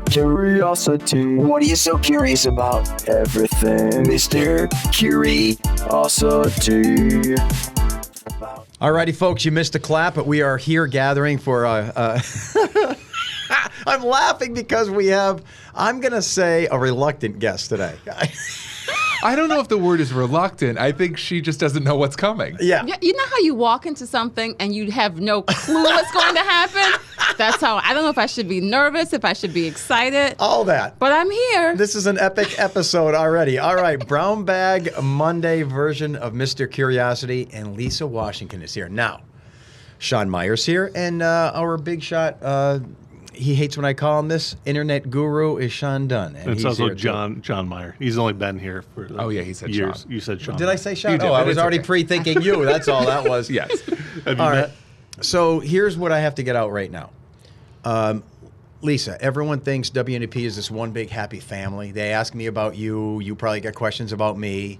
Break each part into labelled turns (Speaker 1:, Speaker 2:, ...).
Speaker 1: Curiosity. What are you so curious about? Everything, Mr. Curiosity.
Speaker 2: Alrighty, folks, you missed a clap, but we are here gathering for I'm laughing because we have, I'm going to say, a reluctant guest today.
Speaker 3: I don't know if the word is reluctant. I think she just doesn't know what's coming.
Speaker 2: Yeah.
Speaker 4: You know how you walk into something and you have no clue what's going to happen? That's how, I don't know if I should be nervous, if I should be excited.
Speaker 2: All that.
Speaker 4: But I'm here.
Speaker 2: This is an epic episode already. All right, Brown Bag Monday version of Mr. Curiosity, and Lisa Washington is here. Now, Sean Meyer's here, and our big shot, he hates when I call him this, internet guru is Sean Dunn. And
Speaker 5: it's also John Meyer. He's only been here for
Speaker 3: he said
Speaker 5: years.
Speaker 3: Sean.
Speaker 5: You said Sean.
Speaker 2: Did I say Sean?
Speaker 3: You did,
Speaker 2: I
Speaker 3: but
Speaker 2: was
Speaker 3: it's
Speaker 2: already
Speaker 3: okay.
Speaker 2: pre-thinking you. That's all that was.
Speaker 3: Yes.
Speaker 5: Have you
Speaker 2: All
Speaker 5: met?
Speaker 2: right. So here's what I have to get out right now. Lisa, everyone thinks WNEP is this one big happy family. They ask me about you. You probably get questions about me.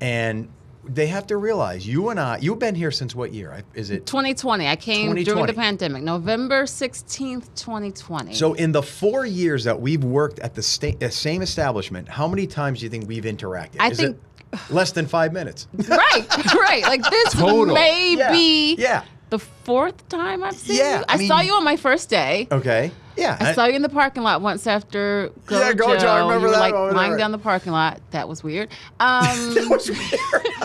Speaker 2: And they have to realize, you and I, you've been here since what year? Is it
Speaker 4: 2020. I came
Speaker 2: 2020.
Speaker 4: during the pandemic, November 16th, 2020.
Speaker 2: So in the 4 years that we've worked at the same establishment, how many times do you think we've interacted?
Speaker 4: I
Speaker 2: Is
Speaker 4: think-
Speaker 2: it less than 5 minutes?
Speaker 4: Right. Like this
Speaker 3: Total.
Speaker 4: may be
Speaker 2: Yeah.
Speaker 4: the fourth time I've seen
Speaker 2: Yeah,
Speaker 4: you.
Speaker 2: I
Speaker 4: I saw
Speaker 2: mean-
Speaker 4: you on my first day.
Speaker 2: Okay. Yeah.
Speaker 4: I saw you in the parking lot once after Gojo.
Speaker 2: Yeah, Gojo, I remember
Speaker 4: you were
Speaker 2: that
Speaker 4: like
Speaker 2: over
Speaker 4: lying
Speaker 2: there.
Speaker 4: down the parking lot. That was weird.
Speaker 2: That was weird.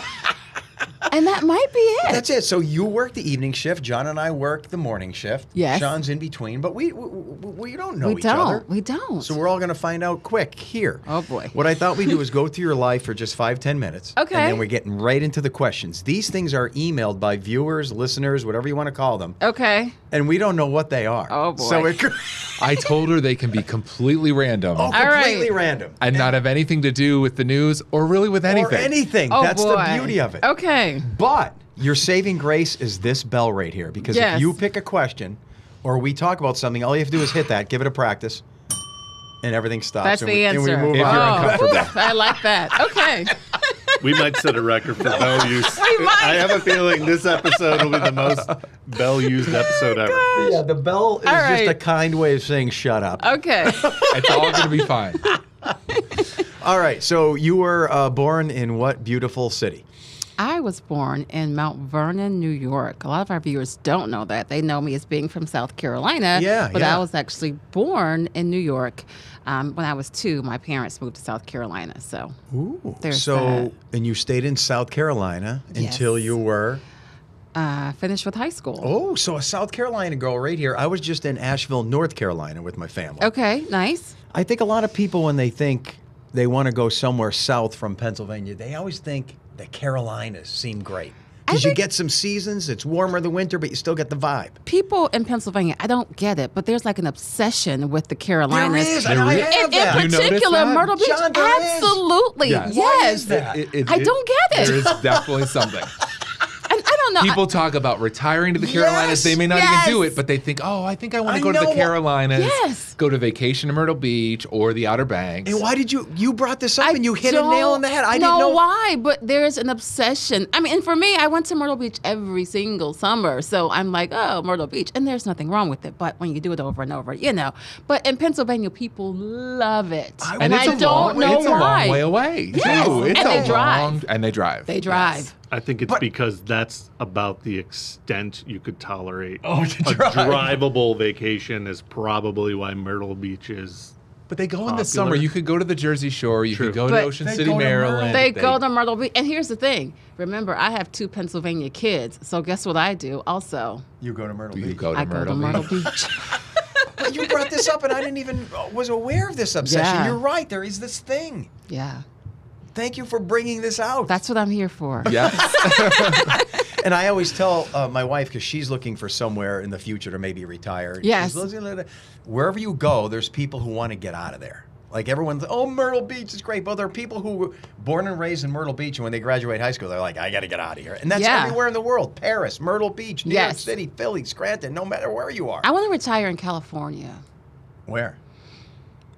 Speaker 4: And that might be it.
Speaker 2: That's it. So you work the evening shift. John and I work the morning shift.
Speaker 4: Yes.
Speaker 2: Sean's in between, but we don't know each other.
Speaker 4: We don't.
Speaker 2: So we're all going to find out quick here.
Speaker 4: Oh, boy.
Speaker 2: What I thought we'd do is go through your life for just 5-10 minutes.
Speaker 4: Okay.
Speaker 2: And then we're getting right into the questions. These things are emailed by viewers, listeners, whatever you want to call them.
Speaker 4: Okay.
Speaker 2: And we don't know what they are.
Speaker 4: Oh, boy.
Speaker 2: So it
Speaker 3: I told her they can be completely random
Speaker 2: completely
Speaker 4: right.
Speaker 2: random.
Speaker 3: and not have anything to do with the news or really with anything.
Speaker 2: Or anything.
Speaker 4: Oh,
Speaker 2: That's
Speaker 4: boy.
Speaker 2: the beauty of it.
Speaker 4: Okay.
Speaker 2: But your saving grace is this bell right here. Because
Speaker 4: Yes.
Speaker 2: if you pick a question or we talk about something, all you have to do is hit that, give it a practice, and everything stops.
Speaker 4: That's
Speaker 2: and
Speaker 4: the
Speaker 2: we,
Speaker 4: answer.
Speaker 2: And we move
Speaker 3: If
Speaker 2: on.
Speaker 3: you're uncomfortable.
Speaker 4: Oof, I like that. Okay.
Speaker 5: We might set a record for bell use.
Speaker 4: might.
Speaker 5: I have a feeling this episode will be the most bell used episode ever.
Speaker 2: Yeah, the bell is
Speaker 4: All
Speaker 2: just a
Speaker 4: right.
Speaker 2: kind way of saying shut up.
Speaker 4: Okay.
Speaker 3: It's all going to be fine.
Speaker 2: All right, so you were born in what beautiful city?
Speaker 4: I was born in Mount Vernon, New York. A lot of our viewers don't know that. They know me as being from South Carolina.
Speaker 2: Yeah,
Speaker 4: But
Speaker 2: yeah.
Speaker 4: I was actually born in New York. When I was 2, my parents moved to South Carolina. So
Speaker 2: Ooh.
Speaker 4: There's
Speaker 2: so,
Speaker 4: that.
Speaker 2: and you stayed in South Carolina until
Speaker 4: Yes.
Speaker 2: you were...
Speaker 4: finished with high school.
Speaker 2: Oh, so a South Carolina girl right here. I was just in Asheville, North Carolina with my family.
Speaker 4: Okay, nice.
Speaker 2: I think a lot of people, when they think they want to go somewhere south from Pennsylvania, they always think the Carolinas seem great. Because you get some seasons, it's warmer in the winter, but you still get the vibe.
Speaker 4: People in Pennsylvania, I don't get it, but there's like an obsession with the Carolinas.
Speaker 2: There is, and I have
Speaker 4: In
Speaker 2: that.
Speaker 3: You noticed
Speaker 4: particular,
Speaker 3: that?
Speaker 4: Myrtle Beach.
Speaker 2: John, there is.
Speaker 4: Absolutely.
Speaker 3: Yes.
Speaker 2: Why
Speaker 4: Yes.
Speaker 2: is that?
Speaker 4: I don't get it.
Speaker 3: There is definitely something.
Speaker 4: And I don't know.
Speaker 3: People talk about retiring to the Carolinas.
Speaker 2: Yes,
Speaker 3: They may not even do
Speaker 4: yes.
Speaker 3: it, but they think, oh, I think I want
Speaker 2: I
Speaker 3: to go to
Speaker 2: know
Speaker 3: the
Speaker 2: what-
Speaker 3: Carolinas,
Speaker 4: Yes.
Speaker 3: go to vacation in Myrtle Beach or the Outer Banks.
Speaker 2: And why did you brought this up and you hit a nail on the head? I didn't
Speaker 4: know
Speaker 2: know.
Speaker 4: why, but there's an obsession. I mean, and for me, I went to Myrtle Beach every single summer, so I'm like, oh, Myrtle Beach, and there's nothing wrong with it. But when you do it over and over, you know. But in Pennsylvania, people love it, and
Speaker 3: it's
Speaker 4: I
Speaker 3: a
Speaker 4: don't
Speaker 3: long,
Speaker 4: know
Speaker 3: it's a
Speaker 4: why.
Speaker 3: long way away.
Speaker 4: Yes.
Speaker 3: too. It's
Speaker 4: And they
Speaker 3: a
Speaker 4: drive.
Speaker 3: long, and they drive.
Speaker 4: They drive.
Speaker 5: I think it's because that's about the extent you could tolerate.
Speaker 2: Oh,
Speaker 5: a
Speaker 2: to drive.
Speaker 5: drivable vacation is probably why Myrtle Beach is.
Speaker 3: But they go in the
Speaker 5: Popular.
Speaker 3: summer. You could go to the Jersey Shore. You
Speaker 5: True.
Speaker 3: could go to
Speaker 4: But
Speaker 3: Ocean
Speaker 2: they
Speaker 3: City,
Speaker 2: go to
Speaker 3: Maryland.
Speaker 4: They go to Myrtle Beach, and here's the thing. Remember, I have 2 Pennsylvania kids, so guess what I do? Also,
Speaker 2: You go to Myrtle
Speaker 3: You
Speaker 2: Beach.
Speaker 3: go to
Speaker 4: I go to
Speaker 3: Myrtle
Speaker 4: Myrtle
Speaker 3: Beach.
Speaker 4: Beach.
Speaker 2: But you brought this up and I didn't even was aware of this obsession.
Speaker 4: Yeah.
Speaker 2: You're right. There is this thing.
Speaker 4: Yeah,
Speaker 2: Thank you for bringing this out.
Speaker 4: that's what I'm here for.
Speaker 3: Yes.
Speaker 2: And I always tell my wife, because she's looking for somewhere in the future to maybe retire.
Speaker 4: Yes.
Speaker 2: She's looking at wherever you go, there's people who want to get out of there. Like everyone's, oh, Myrtle Beach is great. But there are people who were born and raised in Myrtle Beach, and when they graduate high school, they're like, I got to get out of here. And that's
Speaker 4: Yeah.
Speaker 2: everywhere in the world. Paris, Myrtle Beach, New York
Speaker 4: Yes.
Speaker 2: City, Philly, Scranton, no matter where you are.
Speaker 4: I want to retire in California.
Speaker 2: Where?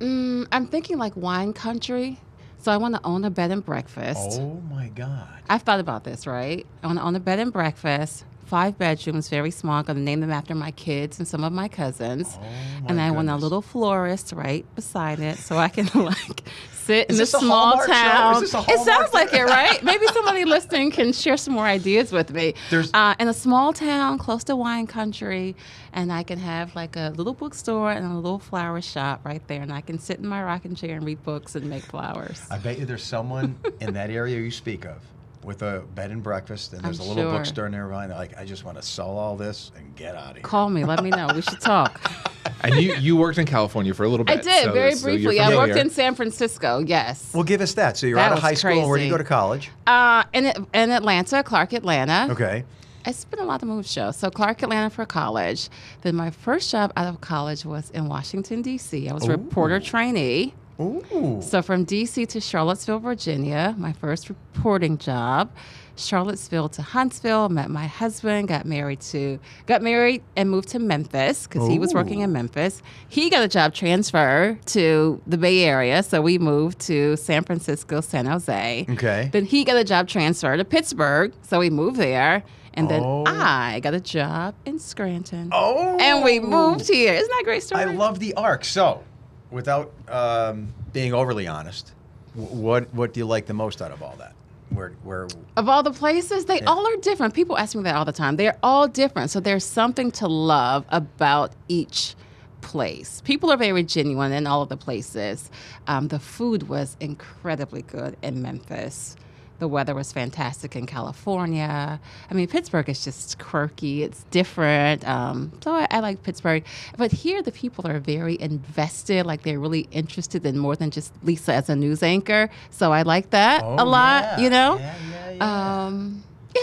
Speaker 4: I'm thinking like wine country. So I want to own a bed and breakfast.
Speaker 2: Oh, my God.
Speaker 4: I've thought about this, right? I want to own a bed and breakfast, 5 bedrooms, very small. I'm going to name them after my kids and some of my cousins.
Speaker 2: Oh,
Speaker 4: And I want a
Speaker 2: goodness.
Speaker 4: little florist right beside it so I can like sit in
Speaker 2: Is
Speaker 4: this
Speaker 2: this a
Speaker 4: small
Speaker 2: Hallmark show?
Speaker 4: town.
Speaker 2: Is this a
Speaker 4: It
Speaker 2: Hallmark
Speaker 4: sounds like it, right? Maybe somebody listening can share some more ideas with me.
Speaker 2: There's-
Speaker 4: In a small town close to wine country, and I can have like a little bookstore and a little flower shop right there, and I can sit in my rocking chair and read books and make flowers.
Speaker 2: I bet you there's someone in that area you speak of with a bed and breakfast, and there's
Speaker 4: I'm
Speaker 2: a little
Speaker 4: sure.
Speaker 2: bookstore nearby. They're like, I just want to sell all this and get out of here.
Speaker 4: Call me, let me know. We should talk.
Speaker 3: And you worked in California for a little bit.
Speaker 4: I did,
Speaker 3: so-
Speaker 4: very
Speaker 3: so you're
Speaker 4: briefly. I worked
Speaker 3: familiar.
Speaker 4: in San Francisco, yes.
Speaker 2: Well, give us that. So you're
Speaker 4: That
Speaker 2: out of
Speaker 4: was
Speaker 2: high school. Where do you
Speaker 4: crazy.
Speaker 2: go to college?
Speaker 4: In Atlanta, Clark, Atlanta.
Speaker 2: Okay.
Speaker 4: I spent a lot of move shows. So Clark, Atlanta for college. Then my first job out of college was in Washington, D.C. I was a reporter trainee.
Speaker 2: Ooh.
Speaker 4: So from D.C. to Charlottesville, Virginia, my first reporting job. Charlottesville to Huntsville, met my husband, got married and moved to Memphis because he was working in Memphis. He got a job transfer to the Bay Area, so we moved to San Francisco, San Jose.
Speaker 2: Okay.
Speaker 4: Then he got a job transfer to Pittsburgh, so we moved there. And then
Speaker 2: Oh.
Speaker 4: I got a job in Scranton.
Speaker 2: Oh.
Speaker 4: And we moved here. Isn't that a great story?
Speaker 2: I love the arc. So, without being overly honest, what do you like the most out of all that? Where
Speaker 4: Of all the places, they all are different. People ask me that all the time. They're all different. So there's something to love about each place. People are very genuine in all of the places. The food was incredibly good in Memphis. The weather was fantastic in California. I mean, Pittsburgh is just quirky. It's different. So I like Pittsburgh. But here, the people are very invested. Like, they're really interested in more than just Lisa as a news anchor. So I like that a lot,
Speaker 2: yeah.
Speaker 4: you know?
Speaker 2: Yeah.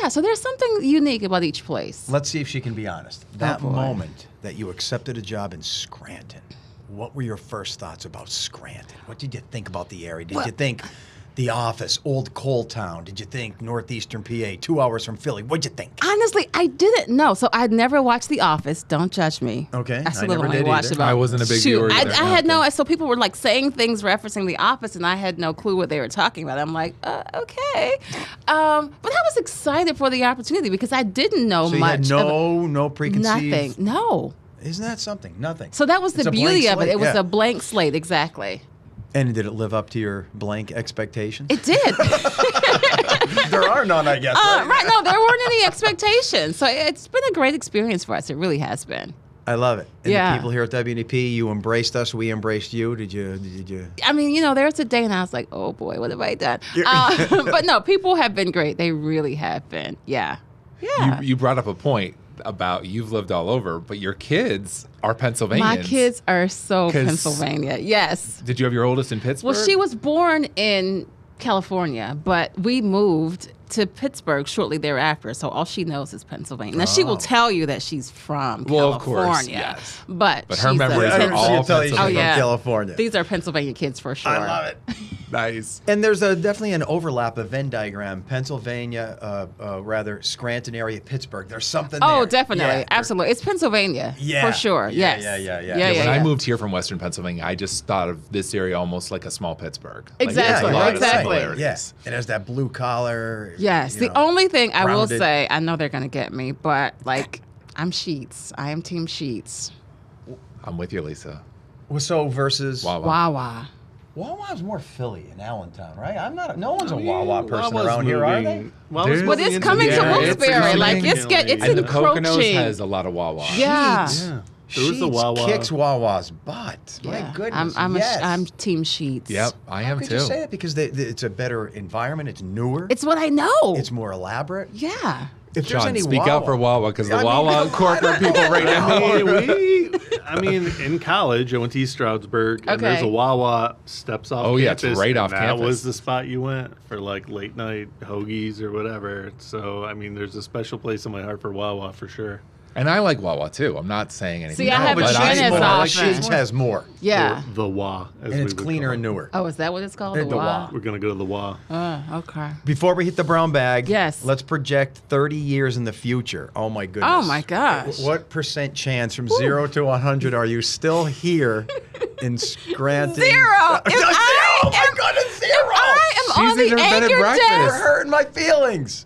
Speaker 4: Yeah, so there's something unique about each place.
Speaker 2: Let's see if she can be honest. That
Speaker 4: boy.
Speaker 2: moment that you accepted a job in Scranton, what were your first thoughts about Scranton? What did you think about the area? Did you think The Office, Old Coal Town? Did you think Northeastern PA, 2 hours from Philly? What'd you think?
Speaker 4: Honestly, I didn't know. So I'd never watched The Office. Don't judge me.
Speaker 2: Okay,
Speaker 4: I
Speaker 2: I
Speaker 4: still
Speaker 2: never
Speaker 4: only
Speaker 2: did
Speaker 4: watched
Speaker 2: either.
Speaker 4: about
Speaker 3: I wasn't a big
Speaker 4: two.
Speaker 3: viewer
Speaker 4: I
Speaker 3: either.
Speaker 4: had no. So people were like saying things referencing The Office, and I had no clue what they were talking about. I'm like, okay. But I was excited for the opportunity because I didn't know
Speaker 2: So you
Speaker 4: much.
Speaker 2: had no preconceived...
Speaker 4: nothing. No.
Speaker 2: Isn't that something? Nothing.
Speaker 4: So that was
Speaker 2: It's
Speaker 4: the
Speaker 2: a blank
Speaker 4: beauty of it.
Speaker 2: slate,
Speaker 4: It was
Speaker 2: yeah.
Speaker 4: a blank slate, exactly.
Speaker 2: And did it live up to your blank expectations?
Speaker 4: It did.
Speaker 2: There are none, I guess.
Speaker 4: Right. No, there weren't any expectations. So it's been a great experience for us. It really has been.
Speaker 2: I love it. And
Speaker 4: Yeah.
Speaker 2: the people here at WNEP, you embraced us. We embraced you. Did you?
Speaker 4: I mean, there's a day and I was like, oh boy, what have I done? But no, people have been great. They really have been. Yeah. Yeah.
Speaker 3: You brought up a point about you've lived all over, but your kids are Pennsylvanians.
Speaker 4: My kids are so
Speaker 3: 'Cause-
Speaker 4: Pennsylvania. Yes.
Speaker 3: Did you have your oldest in Pittsburgh?
Speaker 4: Well, she was born in California, but we moved to Pittsburgh shortly thereafter, so all she knows is Pennsylvania. Now, she will tell you that she's from
Speaker 3: Well, of
Speaker 4: California,
Speaker 3: course, yes.
Speaker 4: but
Speaker 3: But her
Speaker 4: she's a
Speaker 3: memories are
Speaker 4: Pennsylvania-
Speaker 3: all
Speaker 2: She'll tell you she's
Speaker 3: Pennsylvania.
Speaker 4: Oh,
Speaker 2: from
Speaker 4: yeah.
Speaker 2: California.
Speaker 4: These are Pennsylvania kids for sure.
Speaker 2: I love it.
Speaker 3: Nice.
Speaker 2: And there's definitely an overlap, a Venn diagram. Pennsylvania, rather Scranton area, Pittsburgh. There's something there.
Speaker 4: Oh, definitely.
Speaker 2: Yeah.
Speaker 4: Absolutely. It's Pennsylvania.
Speaker 2: Yeah.
Speaker 4: For sure.
Speaker 2: Yeah,
Speaker 4: Yes.
Speaker 2: yeah.
Speaker 3: When I moved here from Western Pennsylvania, I just thought of this area almost like a small Pittsburgh. Like,
Speaker 4: Exactly,
Speaker 3: there's a lot of
Speaker 4: exactly.
Speaker 3: similarities.
Speaker 2: Yes. It has that blue collar.
Speaker 4: Yes.
Speaker 2: you
Speaker 4: The
Speaker 2: know,
Speaker 4: only thing I will
Speaker 2: rounded.
Speaker 4: say, I know they're going to get me, but like, I'm Sheets. I am Team Sheets.
Speaker 3: I'm with you, Lisa.
Speaker 2: Well, so versus
Speaker 3: Wawa.
Speaker 4: Wawa.
Speaker 2: Wawa's more Philly in Allentown, right? I'm not. No one's a Wawa person
Speaker 5: Wawa's
Speaker 2: around here, are they?
Speaker 5: moving- Wawa's
Speaker 3: There's-
Speaker 4: Well,
Speaker 5: moving
Speaker 4: it's
Speaker 5: into
Speaker 4: coming
Speaker 5: the
Speaker 4: to
Speaker 5: area.
Speaker 4: Wilkes-barre.
Speaker 3: coming.
Speaker 4: Like, it's
Speaker 3: And the Poconos
Speaker 4: encroaching.
Speaker 3: has a lot of Wawa.
Speaker 4: Yeah.
Speaker 5: Yeah. There was the
Speaker 2: Sheets
Speaker 5: Wawa.
Speaker 2: kicks Wawa's butt. My
Speaker 4: Yeah.
Speaker 2: goodness.
Speaker 4: I'm
Speaker 2: yes.
Speaker 4: Team Sheets.
Speaker 3: Yep, I
Speaker 2: How
Speaker 3: am
Speaker 2: could
Speaker 3: too.
Speaker 2: you say that? Because it's a better environment. It's newer.
Speaker 4: It's what I know.
Speaker 2: It's more elaborate.
Speaker 4: Yeah.
Speaker 2: If there's
Speaker 3: John,
Speaker 2: any
Speaker 3: speak
Speaker 2: Wawa,
Speaker 3: out for Wawa because the
Speaker 2: I mean,
Speaker 3: Wawa corporate people right now.
Speaker 5: I mean, in college, I went to East Stroudsburg, and there's
Speaker 4: Okay.
Speaker 5: a Wawa steps off
Speaker 3: Oh, yeah, it's
Speaker 5: campus.
Speaker 3: right
Speaker 5: and
Speaker 3: off
Speaker 5: that
Speaker 3: campus.
Speaker 5: was the spot you went for like late night hoagies or whatever. So, I mean, there's a special place in my heart for Wawa for sure.
Speaker 3: And I like Wawa too. I'm not saying anything.
Speaker 4: See, I
Speaker 3: bad,
Speaker 4: haven't
Speaker 3: but
Speaker 4: been
Speaker 3: I
Speaker 4: as
Speaker 3: more
Speaker 2: more.
Speaker 3: like
Speaker 4: often.
Speaker 2: Sheets has more.
Speaker 4: Yeah.
Speaker 5: Or the Wa. As
Speaker 2: And
Speaker 5: we
Speaker 2: it's
Speaker 5: would
Speaker 2: cleaner
Speaker 5: call
Speaker 2: and
Speaker 5: it.
Speaker 2: newer.
Speaker 4: Oh, is that what it's called?
Speaker 2: The
Speaker 4: The
Speaker 2: Wa.
Speaker 5: We're going to go to the Wa.
Speaker 4: Okay.
Speaker 2: Before we hit the brown bag,
Speaker 4: Yes.
Speaker 2: let's project 30 years in the future. Oh my goodness.
Speaker 4: Oh my gosh.
Speaker 2: What percent chance from 0 to 100 are you still here in Scranton?
Speaker 4: Zero. If
Speaker 2: Zero!
Speaker 4: I
Speaker 2: Oh my
Speaker 4: am-
Speaker 2: goodness, zero!
Speaker 4: I am
Speaker 3: She's
Speaker 4: on the
Speaker 3: eating her bed and
Speaker 4: anchor
Speaker 3: breakfast.
Speaker 2: You're
Speaker 4: desk.
Speaker 2: hurting my feelings.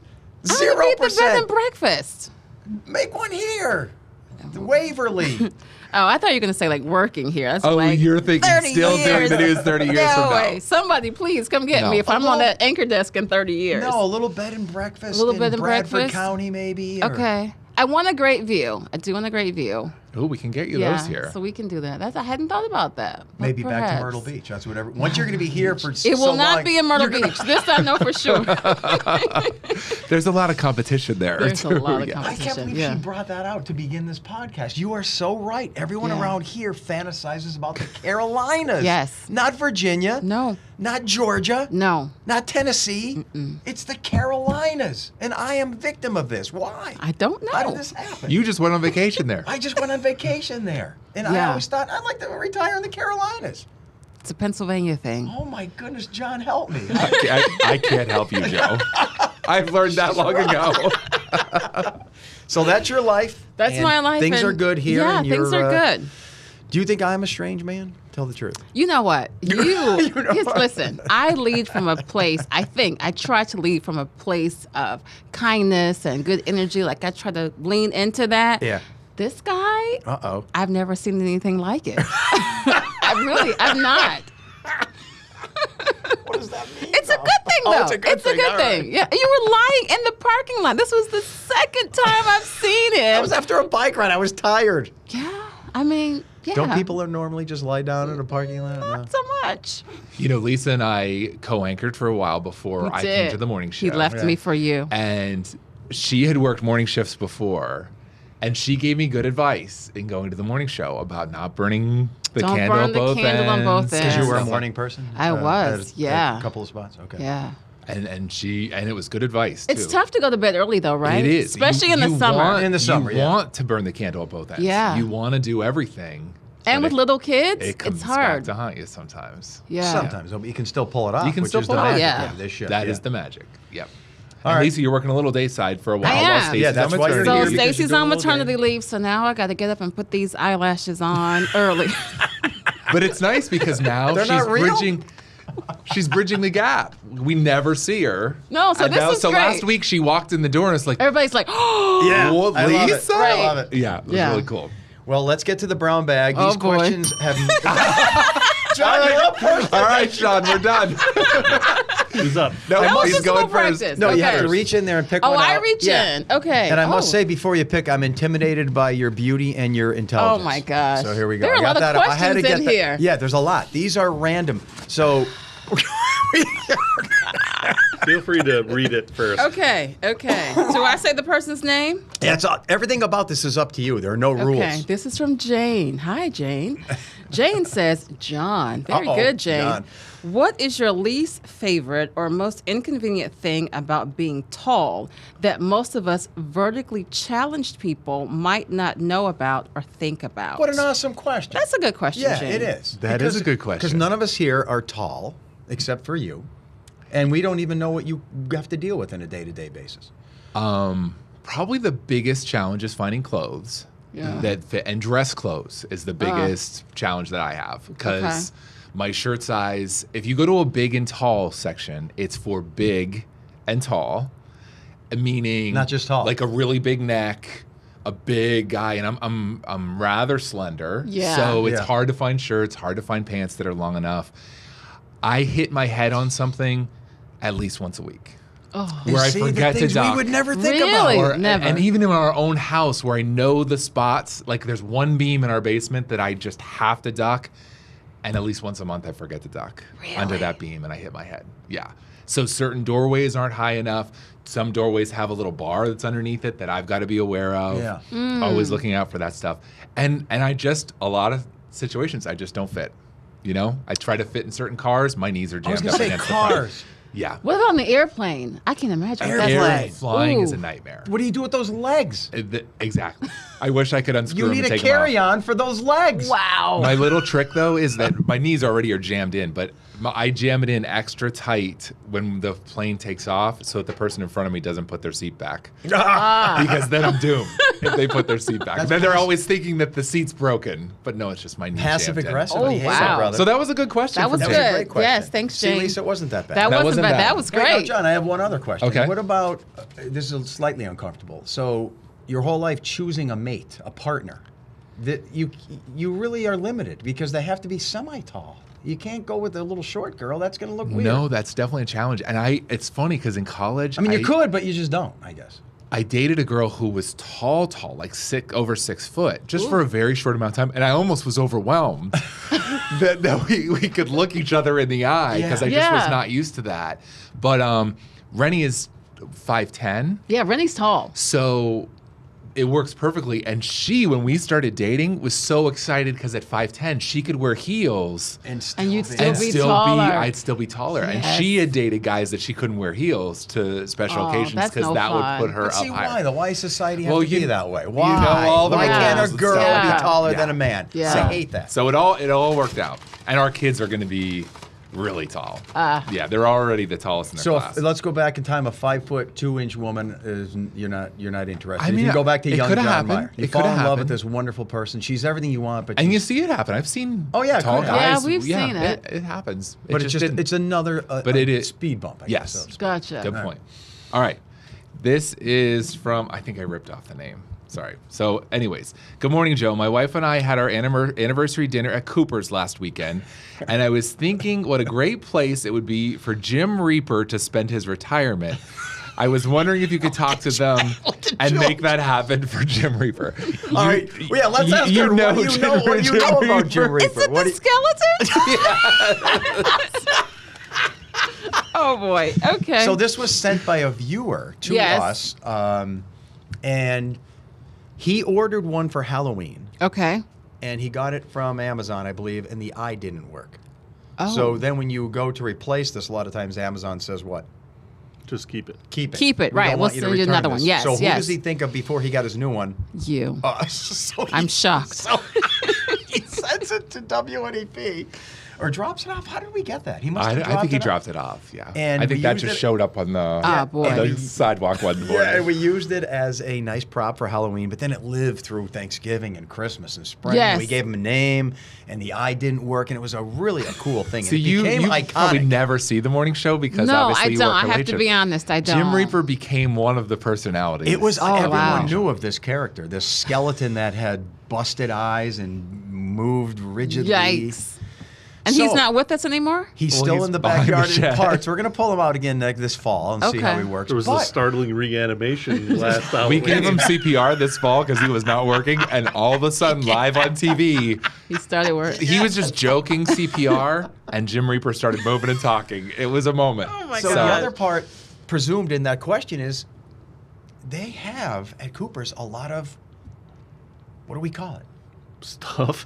Speaker 4: I'm gonna be at the bed
Speaker 2: 0%.
Speaker 4: and breakfast.
Speaker 2: Make one here. Waverly.
Speaker 4: Oh, I thought you were going to say like working here. That's
Speaker 3: Oh,
Speaker 4: like
Speaker 3: you're thinking
Speaker 4: 30
Speaker 3: still doing
Speaker 4: years.
Speaker 3: the news 30 years
Speaker 4: No
Speaker 3: from now.
Speaker 4: way. Somebody please come get
Speaker 3: No.
Speaker 4: me if I'm on that anchor desk in 30 years.
Speaker 2: No, a little bed and breakfast.
Speaker 4: A little
Speaker 2: in
Speaker 4: bed and
Speaker 2: Bradford
Speaker 4: breakfast?
Speaker 2: County, maybe. or-
Speaker 4: Okay. I want a great view. I do want a great view.
Speaker 3: Oh, we can get you
Speaker 4: Yeah,
Speaker 3: those here.
Speaker 4: so we can do that. I hadn't thought about that. but
Speaker 2: Maybe back to
Speaker 4: perhaps.
Speaker 2: Myrtle Beach. That's whatever. Once you're going to be here for so
Speaker 4: It will
Speaker 2: long,
Speaker 4: not be in Myrtle
Speaker 2: you're gonna-
Speaker 4: Beach. This I know for sure.
Speaker 3: There's a lot of competition there.
Speaker 4: There's a
Speaker 3: too.
Speaker 4: lot of
Speaker 3: Yeah.
Speaker 2: I can't believe
Speaker 4: Yeah.
Speaker 2: she brought that out to begin this podcast. You are so right. Everyone
Speaker 4: Yeah.
Speaker 2: around here fantasizes about the Carolinas.
Speaker 4: Yes.
Speaker 2: Not Virginia.
Speaker 4: No.
Speaker 2: Not Georgia.
Speaker 4: No.
Speaker 2: Not Tennessee. It's the Carolinas. And I am a victim of this. Why?
Speaker 4: I don't know.
Speaker 2: How did this happen?
Speaker 3: You just went on vacation there.
Speaker 2: I just went on vacation there. And I
Speaker 4: Yeah.
Speaker 2: always thought I'd like to retire in the Carolinas.
Speaker 4: It's a Pennsylvania thing.
Speaker 2: Oh my goodness, John, help me.
Speaker 3: I can't help you, Joe. I've learned that long ago.
Speaker 2: So that's your life.
Speaker 4: That's
Speaker 2: and
Speaker 4: my life.
Speaker 2: Things
Speaker 4: and-
Speaker 2: are good here.
Speaker 4: Yeah,
Speaker 2: and
Speaker 4: things
Speaker 2: you're,
Speaker 4: are good.
Speaker 2: Do you think I'm a strange man? Tell the truth.
Speaker 4: You know what?
Speaker 2: know what?
Speaker 4: Listen, I lead from a place, I try to lead from a place of kindness and good energy. Like I try to lean into that.
Speaker 2: Yeah.
Speaker 4: This guy,
Speaker 2: Uh-oh.
Speaker 4: I've never seen anything like it. I've not.
Speaker 2: What does that mean?
Speaker 4: It's a good thing, though.
Speaker 2: Oh, it's a good thing. All right.
Speaker 4: Yeah, you were lying in the parking lot. This was the second time I've seen him.
Speaker 2: That was after a bike ride. I was tired.
Speaker 4: Yeah, I mean, yeah.
Speaker 2: Don't people normally just lie down in a parking lot? No.
Speaker 4: Not so much.
Speaker 3: You know, Lisa and I co-anchored for a while before
Speaker 4: He
Speaker 3: I
Speaker 4: did.
Speaker 3: came to the morning show.
Speaker 4: He left me for you.
Speaker 3: And she had worked morning shifts before. And she gave me good advice in going to the morning show about not burning the
Speaker 4: Don't
Speaker 3: candle
Speaker 4: burn
Speaker 3: at
Speaker 4: the
Speaker 3: both
Speaker 4: candle on
Speaker 3: ends.
Speaker 4: both
Speaker 2: Because you
Speaker 4: ends.
Speaker 2: were a
Speaker 3: Stuff
Speaker 2: morning person?
Speaker 4: I was,
Speaker 2: at
Speaker 4: yeah.
Speaker 2: a couple of spots? Okay.
Speaker 4: Yeah.
Speaker 3: And it was good advice too.
Speaker 4: It's tough to go to bed early, though, right?
Speaker 3: It is.
Speaker 4: Especially in the summer.
Speaker 3: Want,
Speaker 2: In the summer,
Speaker 3: you
Speaker 2: yeah.
Speaker 3: want to burn the candle at both ends.
Speaker 4: Yeah.
Speaker 3: You want to do everything.
Speaker 4: And
Speaker 3: but
Speaker 4: with little kids,
Speaker 3: it comes
Speaker 4: it's hard.
Speaker 3: back to haunt you sometimes.
Speaker 4: Yeah.
Speaker 2: Sometimes. But you can still pull it off.
Speaker 3: You can
Speaker 2: which
Speaker 3: still
Speaker 2: is
Speaker 3: pull
Speaker 2: the
Speaker 3: it off.
Speaker 2: magic
Speaker 4: Yeah.
Speaker 2: of this shift.
Speaker 3: That
Speaker 2: yeah.
Speaker 3: is the magic. Yep.
Speaker 2: All
Speaker 3: And
Speaker 2: right.
Speaker 3: Lisa, you're working a little day side for a while.
Speaker 4: I
Speaker 3: while
Speaker 4: am.
Speaker 3: Stacey's
Speaker 2: Yeah, that's
Speaker 3: on
Speaker 2: why you're
Speaker 3: maternity
Speaker 4: So
Speaker 2: here,
Speaker 3: leave.
Speaker 2: because
Speaker 4: Stacey's
Speaker 2: you're
Speaker 4: on
Speaker 2: doing a little
Speaker 4: maternity
Speaker 2: day.
Speaker 4: leave, so now I got to get up and put these eyelashes on early.
Speaker 3: But it's nice because now
Speaker 2: They're
Speaker 3: she's
Speaker 2: not real?
Speaker 3: bridging the gap. We never see her.
Speaker 4: No, so
Speaker 3: And
Speaker 4: this
Speaker 3: now,
Speaker 4: is
Speaker 3: so
Speaker 4: great.
Speaker 3: last week she walked in the door and it's like,
Speaker 4: Everybody's like, oh,
Speaker 2: Yeah.
Speaker 3: "What,
Speaker 2: I love it.
Speaker 3: Lisa?"
Speaker 2: I love it.
Speaker 3: Yeah, it was
Speaker 4: Yeah.
Speaker 3: really cool.
Speaker 2: Well, let's get to the brown bag.
Speaker 4: Oh,
Speaker 2: These
Speaker 4: boy.
Speaker 2: questions have. John, you're up first.
Speaker 3: All right, Sean, we're done.
Speaker 5: Who's up?
Speaker 3: No,
Speaker 4: That was
Speaker 3: he's
Speaker 4: just a
Speaker 3: going
Speaker 4: little
Speaker 3: first.
Speaker 4: practice.
Speaker 2: No, you have
Speaker 4: Okay.
Speaker 2: to reach in there and pick
Speaker 4: Oh,
Speaker 2: one out.
Speaker 4: I reach
Speaker 2: Yeah.
Speaker 4: in. Okay.
Speaker 2: And I must
Speaker 4: Oh.
Speaker 2: say, before you pick, I'm intimidated by your beauty and your intelligence.
Speaker 4: Oh, my gosh.
Speaker 2: So here we go.
Speaker 4: There are
Speaker 2: I
Speaker 4: a
Speaker 2: got
Speaker 4: lot of
Speaker 2: that. I had to
Speaker 4: questions
Speaker 2: get
Speaker 4: in
Speaker 2: that-
Speaker 4: here.
Speaker 2: Yeah, there's a lot. These are random. So
Speaker 5: Feel free to read it first.
Speaker 4: Okay. Do I say the person's name?
Speaker 2: that's all, everything about this is up to you. There are no
Speaker 4: Okay.
Speaker 2: rules.
Speaker 4: This is from Jane. Hi, Jane. Jane says, John. Very
Speaker 2: Uh-oh,
Speaker 4: good, Jane.
Speaker 2: John.
Speaker 4: What is your least favorite or most inconvenient thing about being tall that most of us vertically challenged people might not know about or think about?
Speaker 2: What an awesome question.
Speaker 4: That's a good question,
Speaker 2: Yeah,
Speaker 4: Jane.
Speaker 2: it is.
Speaker 3: That is a good question.
Speaker 2: Because none of us here are tall, except for you. And we don't even know what you have to deal with on a day-to-day basis.
Speaker 3: Probably the biggest challenge is finding clothes
Speaker 4: Yeah.
Speaker 3: that fit, and dress clothes is the biggest challenge that I have because my shirt size, if you go to a big and tall section, it's for big and tall, meaning
Speaker 2: Not just tall.
Speaker 3: like a really big neck, a big guy, and I'm rather slender,
Speaker 4: Yeah.
Speaker 3: so it's
Speaker 2: Yeah.
Speaker 3: hard to find shirts, hard to find pants that are long enough. I hit my head on something at least once a week. Where I
Speaker 2: See,
Speaker 3: forget
Speaker 2: the
Speaker 3: to
Speaker 2: things
Speaker 3: duck.
Speaker 2: we would never think
Speaker 4: Really?
Speaker 2: about.
Speaker 4: Never.
Speaker 3: And even in our own house where I know the spots, like there's one beam in our basement that I just have to duck. And at least once a month I forget to duck under
Speaker 4: Really?
Speaker 3: that beam and I hit my head. Yeah. So certain doorways aren't high enough. Some doorways have a little bar that's underneath it that I've got to be aware of.
Speaker 2: Yeah.
Speaker 3: Always looking out for that stuff. And I just, a lot of situations I just don't fit. You know, I try to fit in certain cars. My knees are
Speaker 2: I was
Speaker 3: jammed
Speaker 2: going
Speaker 3: up
Speaker 2: to say
Speaker 3: against the front.
Speaker 2: cars.
Speaker 3: Yeah.
Speaker 4: What about on the airplane? I can imagine. what that's
Speaker 2: Airplane.
Speaker 4: like.
Speaker 3: Flying is
Speaker 4: Ooh.
Speaker 3: a nightmare.
Speaker 2: What do you do with those legs?
Speaker 3: Exactly. I wish I could unscrew
Speaker 2: You
Speaker 3: them
Speaker 2: need
Speaker 3: and
Speaker 2: a
Speaker 3: take them off.
Speaker 2: carry-on for those legs.
Speaker 4: Wow.
Speaker 3: My little trick though is that my knees already are jammed in, but I jam it in extra tight when the plane takes off so that the person in front of me doesn't put their seat back. Because then I'm doomed if they put their seat back. Then they're always thinking that the seat's broken, but no, it's just my knee
Speaker 2: Passive
Speaker 3: jammed in.
Speaker 2: aggressive.
Speaker 4: Oh,
Speaker 2: He hates
Speaker 4: wow.
Speaker 2: it, brother.
Speaker 3: So that was a good question.
Speaker 4: That was
Speaker 3: from
Speaker 2: That was
Speaker 3: Jane.
Speaker 2: a
Speaker 4: good.
Speaker 2: great question.
Speaker 4: Yes, thanks,
Speaker 2: See,
Speaker 4: Jane.
Speaker 2: Lisa, it wasn't that bad.
Speaker 4: That wasn't
Speaker 3: wasn't
Speaker 4: bad.
Speaker 3: bad.
Speaker 4: That was
Speaker 2: Wait, now,
Speaker 4: great.
Speaker 2: John, I have one other question.
Speaker 3: Okay.
Speaker 2: What about, this is slightly uncomfortable. So your whole life choosing a mate, a partner, that you really are limited because they have to be semi-tall. You can't go with a little short girl. That's going to look weird.
Speaker 3: No, that's definitely a challenge. And it's funny because in college,
Speaker 2: I mean, you could, but you just don't, I guess.
Speaker 3: I dated a girl who was tall, like over 6 foot, just for a very short amount of time, and I almost was overwhelmed that we could look each other in the eye because I just was not used to that. But Rennie is 5'10".
Speaker 4: Yeah, Rennie's tall.
Speaker 3: So it works perfectly. And she, when we started dating, was so excited because at 5'10", she could wear heels.
Speaker 2: And
Speaker 4: you'd still be taller.
Speaker 3: I'd still be taller.
Speaker 4: Yes.
Speaker 3: And she had dated guys that she couldn't wear heels to special occasions
Speaker 4: that's
Speaker 3: because
Speaker 4: no
Speaker 3: that
Speaker 4: fun.
Speaker 3: would put her
Speaker 2: But see,
Speaker 3: up higher.
Speaker 2: why? The why society have to be that way? Why?
Speaker 3: You know all the
Speaker 2: Why can't
Speaker 3: rules
Speaker 2: a
Speaker 3: and
Speaker 2: girl
Speaker 3: stuff.
Speaker 2: be taller
Speaker 3: Yeah.
Speaker 2: than a man?
Speaker 4: Yeah.
Speaker 2: I hate that.
Speaker 3: So it all worked out. And our kids are going to be really tall. Yeah, they're already the tallest in their
Speaker 2: So
Speaker 3: class.
Speaker 2: let's go back in time. A 5'2" woman is you're not interested.
Speaker 3: I mean,
Speaker 2: if you go back to
Speaker 3: it
Speaker 2: young
Speaker 3: coulda
Speaker 2: John
Speaker 3: happened.
Speaker 2: Meyer, you
Speaker 3: It
Speaker 2: fall in
Speaker 3: coulda
Speaker 2: love with
Speaker 3: happened.
Speaker 2: this wonderful person. She's everything you want, but
Speaker 3: And you
Speaker 2: she's-
Speaker 3: see it happen. I've seen
Speaker 2: Oh, yeah, it
Speaker 3: tall
Speaker 2: could happen.
Speaker 3: guys.
Speaker 4: Yeah, we've seen it.
Speaker 3: It happens.
Speaker 2: but
Speaker 3: it
Speaker 2: it's another
Speaker 3: But it is-
Speaker 2: speed bump. I
Speaker 3: Yes.
Speaker 2: guess, so to speak.
Speaker 4: Gotcha.
Speaker 3: Good point. All right. This is from, I think I ripped off the name. Sorry. So, anyways, good morning, Joe. My wife and I had our anniversary dinner at Cooper's last weekend, and I was thinking what a great place it would be for Jim Reaper to spend his retirement. I was wondering if you could talk to them and make that happen for Jim Reaper.
Speaker 2: All right. Well, yeah, let's ask her what do you know about Jim Reaper.
Speaker 4: Is it the skeleton? Oh boy. Okay.
Speaker 2: So this was sent by a viewer to
Speaker 4: Yes.
Speaker 2: us, and he ordered one for Halloween,
Speaker 4: Okay.
Speaker 2: and he got it from Amazon, I believe, and the eye didn't work.
Speaker 4: Oh.
Speaker 2: So then when you go to replace this, a lot of times Amazon says what?
Speaker 5: Just keep it.
Speaker 2: Keep it.
Speaker 4: Keep it,
Speaker 2: We
Speaker 4: right.
Speaker 2: don't
Speaker 4: We'll
Speaker 2: want you to
Speaker 4: send you
Speaker 2: return
Speaker 4: another
Speaker 2: this.
Speaker 4: one. Yes,
Speaker 2: So who
Speaker 4: yes.
Speaker 2: does he think of before he got his new one?
Speaker 4: You.
Speaker 2: So
Speaker 4: I'm shocked.
Speaker 2: So he sends it to WNEP or drops it off. How did we get that? He must have dropped
Speaker 3: I think he
Speaker 2: it off.
Speaker 3: dropped it off. Yeah.
Speaker 2: And
Speaker 3: I
Speaker 2: we
Speaker 3: think that
Speaker 2: used
Speaker 3: just
Speaker 2: it-
Speaker 3: showed up on the,
Speaker 4: boy.
Speaker 3: on the sidewalk one morning.
Speaker 2: Yeah, and we used it as a nice prop for Halloween, but then it lived through Thanksgiving and Christmas and spring.
Speaker 4: Yes.
Speaker 2: We gave him a name, and the eye didn't work, and it was really a cool thing.
Speaker 3: So
Speaker 2: And it
Speaker 3: you
Speaker 2: became
Speaker 3: probably
Speaker 2: iconic.
Speaker 3: never see the morning show because
Speaker 4: No,
Speaker 3: obviously
Speaker 4: I
Speaker 3: you
Speaker 4: don't.
Speaker 3: work
Speaker 4: I
Speaker 3: a
Speaker 4: have
Speaker 3: late
Speaker 4: to
Speaker 3: shift.
Speaker 4: be honest. I don't.
Speaker 3: Jim Reaper became one of the personalities.
Speaker 2: It was everyone
Speaker 4: wow.
Speaker 2: knew of this character, this skeleton that had busted eyes and moved rigidly.
Speaker 4: Yikes. And
Speaker 2: So-
Speaker 4: he's not with us anymore?
Speaker 2: He's
Speaker 3: Well,
Speaker 2: still
Speaker 3: he's
Speaker 2: in the
Speaker 3: behind the
Speaker 2: backyard in
Speaker 3: shed.
Speaker 2: parts. We're going to pull him out again this fall and see how
Speaker 4: Okay.
Speaker 2: he works.
Speaker 5: There was
Speaker 2: But
Speaker 5: a startling reanimation last hour.
Speaker 3: We gave him CPR this fall because he was not working, and all of a sudden, live on TV,
Speaker 4: He started work.
Speaker 3: he was just joking CPR, and Jim Reaper started moving and talking. It was a moment. Oh
Speaker 2: so the other part presumed in that question is they have at Cooper's a lot of, what do we call it? Stuff,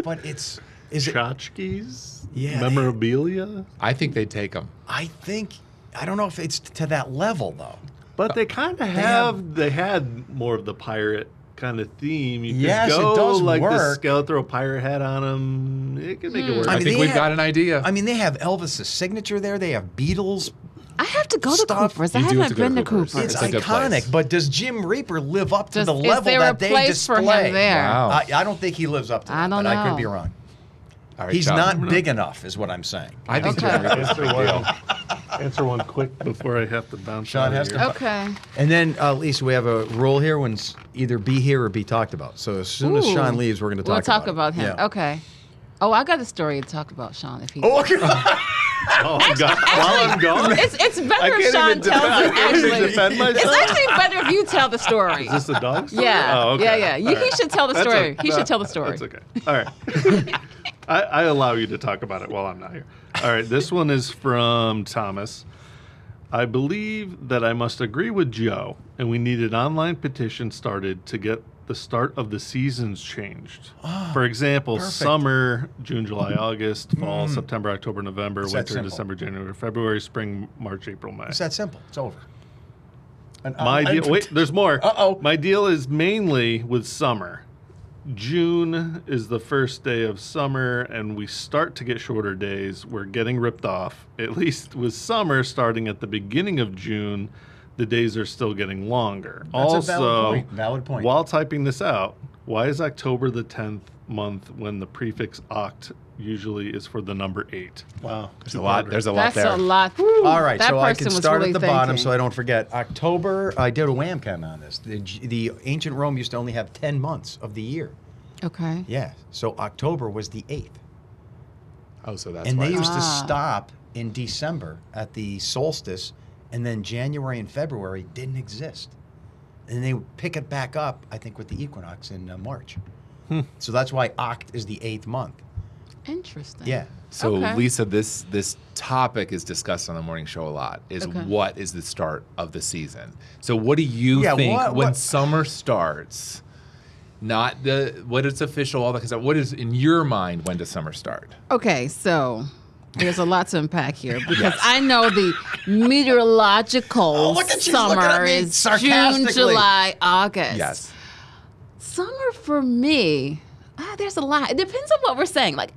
Speaker 2: but is it?
Speaker 5: Tchotchkes?
Speaker 2: Yeah.
Speaker 5: Memorabilia?
Speaker 3: I think they'd take him.
Speaker 2: I don't know if it's to that level though.
Speaker 5: But they kind of they had more of the pirate kind of theme. You could
Speaker 2: Yes, it
Speaker 5: go
Speaker 2: does
Speaker 5: like the
Speaker 2: work.
Speaker 5: skeleton, throw a pirate hat on him. It could make it work.
Speaker 3: I
Speaker 2: mean,
Speaker 3: think
Speaker 2: they
Speaker 3: we've
Speaker 2: have-
Speaker 3: got an idea.
Speaker 2: I mean, they have Elvis's signature there. They have Beatles.
Speaker 4: I have to go to
Speaker 2: Stuff.
Speaker 4: Cooper's. I
Speaker 3: You do have
Speaker 4: haven't
Speaker 3: to go to
Speaker 4: been to
Speaker 3: Cooper's.
Speaker 4: Cooper's.
Speaker 2: It's
Speaker 3: a good
Speaker 2: iconic,
Speaker 3: place.
Speaker 2: but does Jim Reaper live up to the
Speaker 4: Is
Speaker 2: level
Speaker 4: there
Speaker 2: that
Speaker 4: a
Speaker 2: they
Speaker 4: place
Speaker 2: display?
Speaker 4: for him there?
Speaker 3: Wow.
Speaker 2: I don't think he lives up to
Speaker 4: I
Speaker 2: that,
Speaker 4: don't
Speaker 2: but I could be
Speaker 4: know.
Speaker 2: wrong.
Speaker 3: All right,
Speaker 2: He's
Speaker 3: John.
Speaker 2: not big enough, is what I'm saying.
Speaker 3: I think
Speaker 4: Okay.
Speaker 3: Jim Reaper's a big deal.
Speaker 5: Answer one quick before I have to bounce
Speaker 2: Sean
Speaker 5: out
Speaker 2: has
Speaker 5: of
Speaker 2: to-
Speaker 5: here.
Speaker 4: Okay.
Speaker 2: And then, Lisa, we have a rule here when either be here or be talked about. So as soon as
Speaker 4: Ooh.
Speaker 2: Sean leaves, we're going to
Speaker 4: We'll
Speaker 2: talk
Speaker 4: talk about him.
Speaker 2: Yeah.
Speaker 4: Okay. Oh, I got a story to talk about Sean if he.
Speaker 2: Oh, okay.
Speaker 5: Oh, I'm gone. While I'm gone?
Speaker 4: It's
Speaker 5: I
Speaker 4: better if
Speaker 5: can't
Speaker 4: Sean
Speaker 5: even
Speaker 4: tells
Speaker 5: defend-
Speaker 4: it
Speaker 5: I can't even
Speaker 4: actually.
Speaker 5: defend myself.
Speaker 4: It's actually better if you tell the story.
Speaker 5: Is this a dog story?
Speaker 4: Yeah.
Speaker 5: Oh, okay.
Speaker 4: Yeah.
Speaker 5: All
Speaker 4: He
Speaker 5: right.
Speaker 4: should tell the
Speaker 5: That's
Speaker 4: story.
Speaker 5: okay.
Speaker 4: He should tell the story.
Speaker 5: That's okay. All right. I allow you to talk about it while I'm not here. All right. This one is from Thomas. I believe that I must agree with Joe, and we need an online petition started to get the start of the seasons changed. For example,
Speaker 2: perfect.
Speaker 5: summer, June, July, August, fall, September, October, November,
Speaker 2: It's that
Speaker 5: winter,
Speaker 2: simple.
Speaker 5: December, January, February, spring, March, April, May.
Speaker 2: It's that simple. It's over.
Speaker 5: My deal. Wait, there's more.
Speaker 2: Uh-oh.
Speaker 5: My deal is mainly with summer. June is the first day of summer, and we start to get shorter days. We're getting ripped off. At least with summer starting at the beginning of June, the days are still getting longer.
Speaker 2: That's
Speaker 5: also,
Speaker 2: a valid point. Valid point.
Speaker 5: While typing this out, why is October the 10th month when the prefix oct usually is for the number 8?
Speaker 2: Wow.
Speaker 3: There's a lot. There's a lot
Speaker 4: That's
Speaker 3: there.
Speaker 4: a lot. Woo,
Speaker 2: All right,
Speaker 4: that
Speaker 2: so I
Speaker 4: person
Speaker 2: can
Speaker 4: was
Speaker 2: start
Speaker 4: really
Speaker 2: at the bottom
Speaker 4: thinking.
Speaker 2: so I don't forget. October, I did a wham-cam on this. The ancient Rome used to only have 10 months of the year.
Speaker 4: Okay.
Speaker 2: Yeah, so October was the 8th.
Speaker 3: Oh, so that's
Speaker 2: And
Speaker 3: why.
Speaker 2: they used to
Speaker 4: Ah.
Speaker 2: stop in December at the solstice, and then January and February didn't exist. And they would pick it back up, I think, with the equinox in March. So that's why Oct is the 8th month.
Speaker 4: Interesting.
Speaker 2: Yeah.
Speaker 3: So
Speaker 4: Okay.
Speaker 3: Lisa, this topic is discussed on the morning show a lot. Is
Speaker 4: Okay.
Speaker 3: what is the start of the season? So what do you
Speaker 2: Yeah,
Speaker 3: think when
Speaker 2: what-
Speaker 3: summer starts? Not what is official, all that kind of stuff. What is in your mind? When does summer start?
Speaker 4: Okay, so there's a lot to unpack here because I know the meteorological
Speaker 2: Oh, look at you looking at
Speaker 4: summer
Speaker 2: me
Speaker 4: is
Speaker 2: sarcastically.
Speaker 4: June, July, August.
Speaker 3: Yes.
Speaker 4: Summer for me, there's a lot. It depends on what we're saying. Like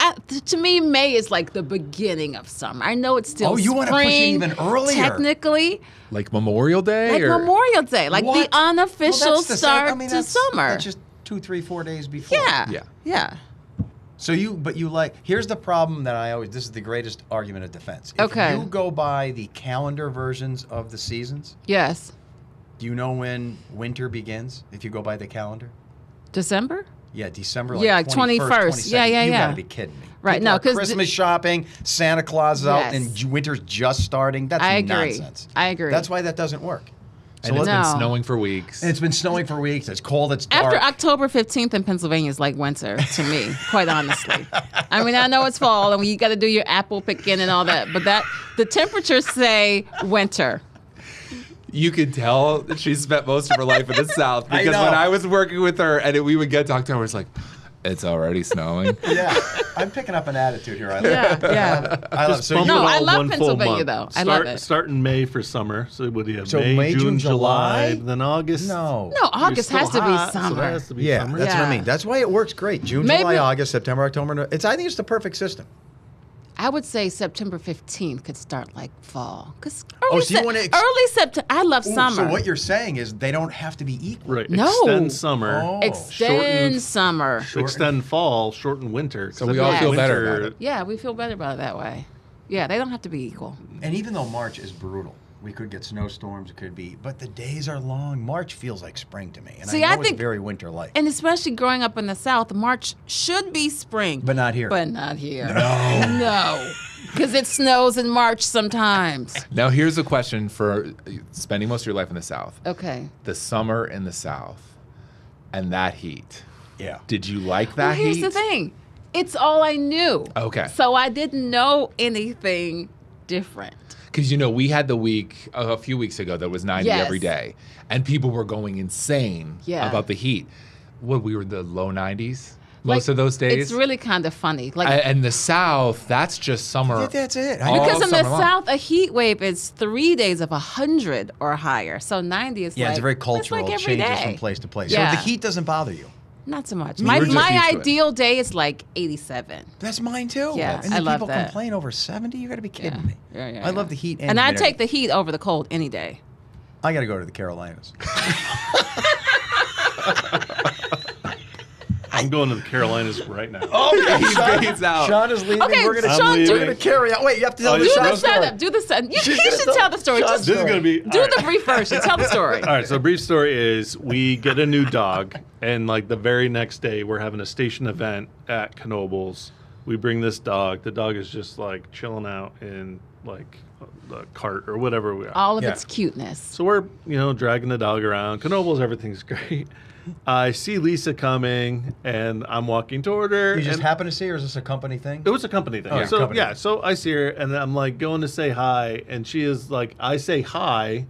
Speaker 4: to me, May is like the beginning of summer. I know it's still
Speaker 2: Oh, you wanna push it
Speaker 4: spring,
Speaker 2: even earlier.
Speaker 4: technically,
Speaker 3: Like Memorial Day?
Speaker 4: like
Speaker 3: or?
Speaker 4: Memorial Day, like
Speaker 2: What?
Speaker 4: the unofficial
Speaker 2: Well, that's the same-
Speaker 4: start
Speaker 2: I mean,
Speaker 4: to
Speaker 2: that's-
Speaker 4: summer.
Speaker 2: That's just 2, 3, 4 days before.
Speaker 4: Yeah.
Speaker 2: So you like, here's the problem that this is the greatest argument of defense. If
Speaker 4: Okay.
Speaker 2: you go by the calendar versions of the seasons,
Speaker 4: Yes.
Speaker 2: do you know when winter begins if you go by the calendar?
Speaker 4: December?
Speaker 2: Yeah, December
Speaker 4: Yeah, like 21st. Yeah, yeah,
Speaker 2: You
Speaker 4: yeah.
Speaker 2: gotta be kidding me.
Speaker 4: Right,
Speaker 2: People
Speaker 4: no,
Speaker 2: are
Speaker 4: 'cause
Speaker 2: Christmas shopping, Santa Claus is out,
Speaker 4: Yes.
Speaker 2: and winter's just starting. That's
Speaker 4: I agree.
Speaker 2: nonsense.
Speaker 4: I agree.
Speaker 2: That's why that doesn't work.
Speaker 3: And it's
Speaker 4: No.
Speaker 3: been snowing for weeks.
Speaker 2: It's been snowing for weeks. It's cold. It's dark.
Speaker 4: After October 15th in Pennsylvania is like winter to me, quite honestly. I mean, I know it's fall and you got to do your apple picking and all that, but the temperatures say winter.
Speaker 3: You could tell that she spent most of her life in the South
Speaker 2: I
Speaker 3: because
Speaker 2: know.
Speaker 3: when I was working with her and we would get to October, it's like, it's already snowing.
Speaker 2: Yeah, I'm picking up an attitude here. I love
Speaker 4: Yeah,
Speaker 2: it.
Speaker 4: yeah.
Speaker 2: I love it. So
Speaker 5: Bump
Speaker 2: you
Speaker 4: No,
Speaker 5: it
Speaker 4: I
Speaker 5: all
Speaker 4: love
Speaker 5: one full
Speaker 4: Pennsylvania,
Speaker 5: month.
Speaker 4: though. I love it.
Speaker 5: Start in May for summer. So what do you have?
Speaker 2: So
Speaker 5: May,
Speaker 2: May, June,
Speaker 5: July,
Speaker 2: July?
Speaker 5: then August.
Speaker 2: No.
Speaker 4: No, August
Speaker 5: You're
Speaker 4: has
Speaker 5: still
Speaker 4: to be
Speaker 5: hot, So
Speaker 4: summer.
Speaker 5: that has to be
Speaker 2: Yeah,
Speaker 5: summer.
Speaker 2: that's what I
Speaker 4: Yeah.
Speaker 2: mean. That's why it works great. June,
Speaker 4: Maybe-
Speaker 2: July, August, September, October. I think it's the perfect system.
Speaker 4: I would say September 15th could start like fall. Because
Speaker 2: Oh, so you wanna
Speaker 4: early September, I love
Speaker 2: Ooh,
Speaker 4: summer.
Speaker 2: So what you're saying is they don't have to be equal.
Speaker 5: Right.
Speaker 4: No.
Speaker 5: Extend summer.
Speaker 2: Oh.
Speaker 4: Extend
Speaker 5: shorten-
Speaker 4: summer.
Speaker 5: Extend fall, shorten winter.
Speaker 3: So we all
Speaker 4: feel
Speaker 3: better
Speaker 5: winter-
Speaker 3: about it.
Speaker 4: Yeah, we feel better about it that way. Yeah, they don't have to be equal.
Speaker 2: And even though March is brutal, we could get snowstorms. It could be, but the days are long. March feels like spring to me, and
Speaker 4: See,
Speaker 2: I
Speaker 4: I
Speaker 2: know
Speaker 4: think-
Speaker 2: it's very winter-like.
Speaker 4: And especially growing up in the South, March should be spring.
Speaker 2: But not here.
Speaker 4: But not here. No. Because it snows in March sometimes.
Speaker 3: Now, here's a question for spending most of your life in the South.
Speaker 4: Okay.
Speaker 3: The summer in the South and that heat.
Speaker 2: Yeah.
Speaker 3: Did you like that
Speaker 4: Well, here's
Speaker 3: heat?
Speaker 4: the thing. It's all I knew.
Speaker 3: Okay.
Speaker 4: So I didn't know anything different.
Speaker 3: Because, we had the week a few weeks ago that was 90
Speaker 4: Yes.
Speaker 3: every day, and people were going insane
Speaker 4: Yeah.
Speaker 3: about the heat. We were in the low 90s most of those days.
Speaker 4: It's really kind of funny. Like
Speaker 3: And the South, that's just summer.
Speaker 2: Yeah, that's it.
Speaker 3: All
Speaker 4: because in the
Speaker 3: summer long.
Speaker 4: South, a heat wave is 3 days of 100 or higher. So 90 is
Speaker 2: Yeah,
Speaker 4: like
Speaker 2: it's very
Speaker 4: that's
Speaker 2: cultural.
Speaker 4: Like
Speaker 2: It
Speaker 4: every
Speaker 2: changes
Speaker 4: day.
Speaker 2: from place to place.
Speaker 4: Yeah.
Speaker 2: So the heat doesn't bother you.
Speaker 4: Not so much.
Speaker 3: We're just
Speaker 4: My
Speaker 3: used to it.
Speaker 4: ideal day is like 87.
Speaker 2: That's mine too.
Speaker 4: Yeah,
Speaker 2: and then
Speaker 4: I love
Speaker 2: people
Speaker 4: that.
Speaker 2: complain over 70. You got to be kidding me.
Speaker 4: Yeah,
Speaker 2: I love the heat.
Speaker 4: And I
Speaker 2: humidity.
Speaker 4: take the heat over the cold any day.
Speaker 2: I got to go to the Carolinas.
Speaker 5: I'm going to the Carolinas right now.
Speaker 2: Oh,
Speaker 3: He's out.
Speaker 2: Sean is leaving.
Speaker 4: Okay,
Speaker 2: we're gonna,
Speaker 4: Sean,
Speaker 5: I'm
Speaker 4: do,
Speaker 5: leaving.
Speaker 2: we're gonna carry out. Wait, you have to tell
Speaker 5: Oh,
Speaker 2: the
Speaker 5: you
Speaker 4: do
Speaker 2: Sean
Speaker 4: the
Speaker 2: story.
Speaker 4: setup. Do the setup. You
Speaker 2: She's
Speaker 4: he
Speaker 2: gonna
Speaker 4: should
Speaker 2: tell-
Speaker 4: tell the story.
Speaker 2: Sean's
Speaker 4: Just
Speaker 5: This is going to be.
Speaker 4: do the brief version. Tell the story.
Speaker 5: All right, so brief story is we get a new dog, and like the very next day, we're having a station event at Knoebels. We bring this dog. The dog is just like chilling out in like the cart or whatever we are.
Speaker 4: All of
Speaker 2: Yeah.
Speaker 4: its cuteness.
Speaker 5: So we're, dragging the dog around. Knoebels, everything's great. I see Lisa coming, and I'm walking toward her.
Speaker 2: You just
Speaker 5: and
Speaker 2: happen to see, or is this a company thing?
Speaker 5: it was a company thing.
Speaker 2: Oh,
Speaker 5: So
Speaker 2: company thing.
Speaker 5: so I see her, and I'm like going to say hi, and she is like, I say hi.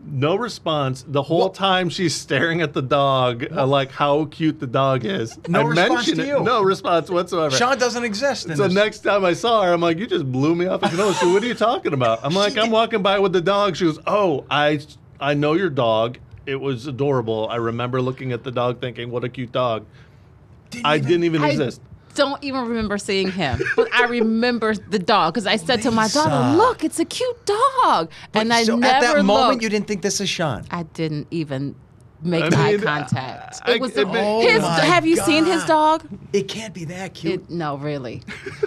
Speaker 5: No response. The whole time she's staring at the dog, like how cute the dog is.
Speaker 2: No
Speaker 5: I
Speaker 2: response
Speaker 5: mention
Speaker 2: to
Speaker 5: it,
Speaker 2: you.
Speaker 5: No response whatsoever.
Speaker 2: Sean doesn't exist. In
Speaker 5: So
Speaker 2: this.
Speaker 5: next time I saw her, I'm like, you just blew me off. She goes, so what are you talking about? I'm like, I'm walking by with the dog. She goes, oh, I know your dog. It was adorable. I remember looking at the dog thinking, what a cute dog. I didn't even exist.
Speaker 4: don't even remember seeing him, but I remember the dog because I said to my daughter, "Look, it's a cute dog," and I
Speaker 2: so
Speaker 4: never
Speaker 2: at that moment
Speaker 4: looked.
Speaker 2: you didn't think this is Sean.
Speaker 4: I didn't even make
Speaker 5: I
Speaker 4: eye
Speaker 5: mean,
Speaker 4: contact.
Speaker 5: I-
Speaker 4: It was
Speaker 5: I-
Speaker 4: his.
Speaker 2: my
Speaker 4: Have you seen his
Speaker 2: God.
Speaker 4: dog?
Speaker 2: It can't be that cute.
Speaker 4: No, really.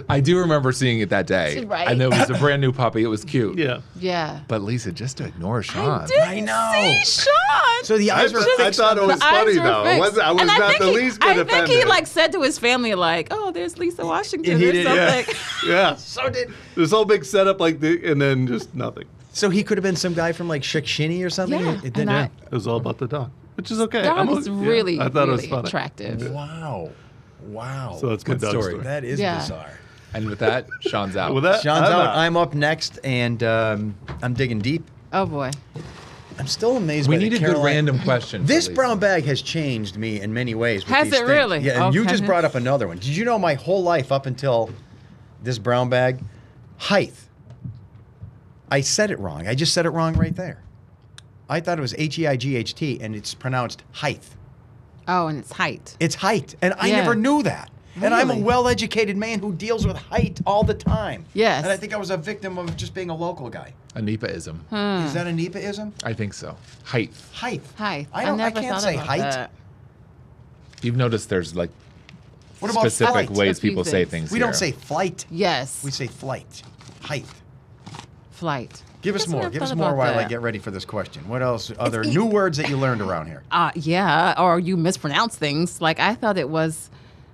Speaker 3: I do remember seeing it that day.
Speaker 4: Right.
Speaker 3: I know it was a brand new puppy. It was cute.
Speaker 5: Yeah.
Speaker 4: Yeah.
Speaker 3: But Lisa, just to ignore Sean.
Speaker 2: I know.
Speaker 4: See Sean.
Speaker 2: So the eyes were
Speaker 5: I
Speaker 2: fixed.
Speaker 5: thought it was
Speaker 4: The eyes
Speaker 5: funny
Speaker 4: were
Speaker 5: though.
Speaker 4: fixed.
Speaker 5: I was
Speaker 4: And
Speaker 5: not
Speaker 4: think
Speaker 5: the
Speaker 4: he-
Speaker 5: least bit
Speaker 4: I
Speaker 5: offended.
Speaker 4: think he like said to his family like, "Oh, there's Lisa Washington
Speaker 2: And he
Speaker 4: or
Speaker 2: did,
Speaker 4: something."
Speaker 5: Yeah.
Speaker 2: So did.
Speaker 5: This whole big setup and then just nothing.
Speaker 2: So he could have been some guy from like Shikshini or something.
Speaker 4: Yeah,
Speaker 2: It
Speaker 4: and
Speaker 2: didn't.
Speaker 5: It was all about the dog, which is okay.
Speaker 4: Dog
Speaker 5: I'm
Speaker 4: is
Speaker 5: okay.
Speaker 4: really,
Speaker 5: I thought
Speaker 4: really
Speaker 5: it was funny.
Speaker 4: attractive.
Speaker 2: Wow. Wow.
Speaker 5: So that's my
Speaker 3: Good
Speaker 5: dog
Speaker 3: story.
Speaker 5: story.
Speaker 2: that is
Speaker 4: Yeah.
Speaker 2: bizarre.
Speaker 3: And with that, Sean's out.
Speaker 5: With that,
Speaker 2: Sean's
Speaker 5: I'm
Speaker 2: out. I'm up next, and I'm digging deep.
Speaker 4: Oh boy.
Speaker 2: I'm still amazed.
Speaker 3: we
Speaker 2: by the
Speaker 3: need a good
Speaker 2: Caroline-
Speaker 3: random question. for
Speaker 2: This
Speaker 3: Lisa.
Speaker 2: brown bag has changed me in many ways. With
Speaker 4: Has
Speaker 2: these
Speaker 4: it
Speaker 2: things.
Speaker 4: really?
Speaker 2: Yeah, and you
Speaker 4: Okay.
Speaker 2: just brought up another one. Did you know my whole life up until this brown bag, height? I said it wrong. I just said it wrong right there. I thought it was Height, and it's pronounced height.
Speaker 4: Oh, and it's height.
Speaker 2: It's height, and I
Speaker 4: Yeah.
Speaker 2: never knew that. And I'm a
Speaker 4: Really?
Speaker 2: well-educated man who deals with height all the time.
Speaker 4: Yes.
Speaker 2: And I think I was a victim of just being a local guy.
Speaker 3: A Nipa-ism.
Speaker 2: Is that a NEPA-ism?
Speaker 3: I think so. Height.
Speaker 2: Height.
Speaker 4: Height.
Speaker 2: I don't. I
Speaker 4: never
Speaker 2: can't
Speaker 4: thought
Speaker 2: say
Speaker 4: about
Speaker 2: height.
Speaker 4: that.
Speaker 3: You've noticed there's like
Speaker 2: What about
Speaker 3: specific
Speaker 2: flight?
Speaker 3: ways
Speaker 4: A few
Speaker 3: people say
Speaker 4: things.
Speaker 3: things
Speaker 2: We
Speaker 3: here.
Speaker 2: don't say flight.
Speaker 4: Yes.
Speaker 2: We say flight. Height.
Speaker 4: Flight.
Speaker 2: Give us
Speaker 4: Guess I
Speaker 2: more.
Speaker 4: never
Speaker 2: Give us
Speaker 4: thought
Speaker 2: more
Speaker 4: about
Speaker 2: while I
Speaker 4: that.
Speaker 2: get ready for this question. What else? Other new words that you learned around here?
Speaker 4: Yeah, or you mispronounce things. Like I thought it was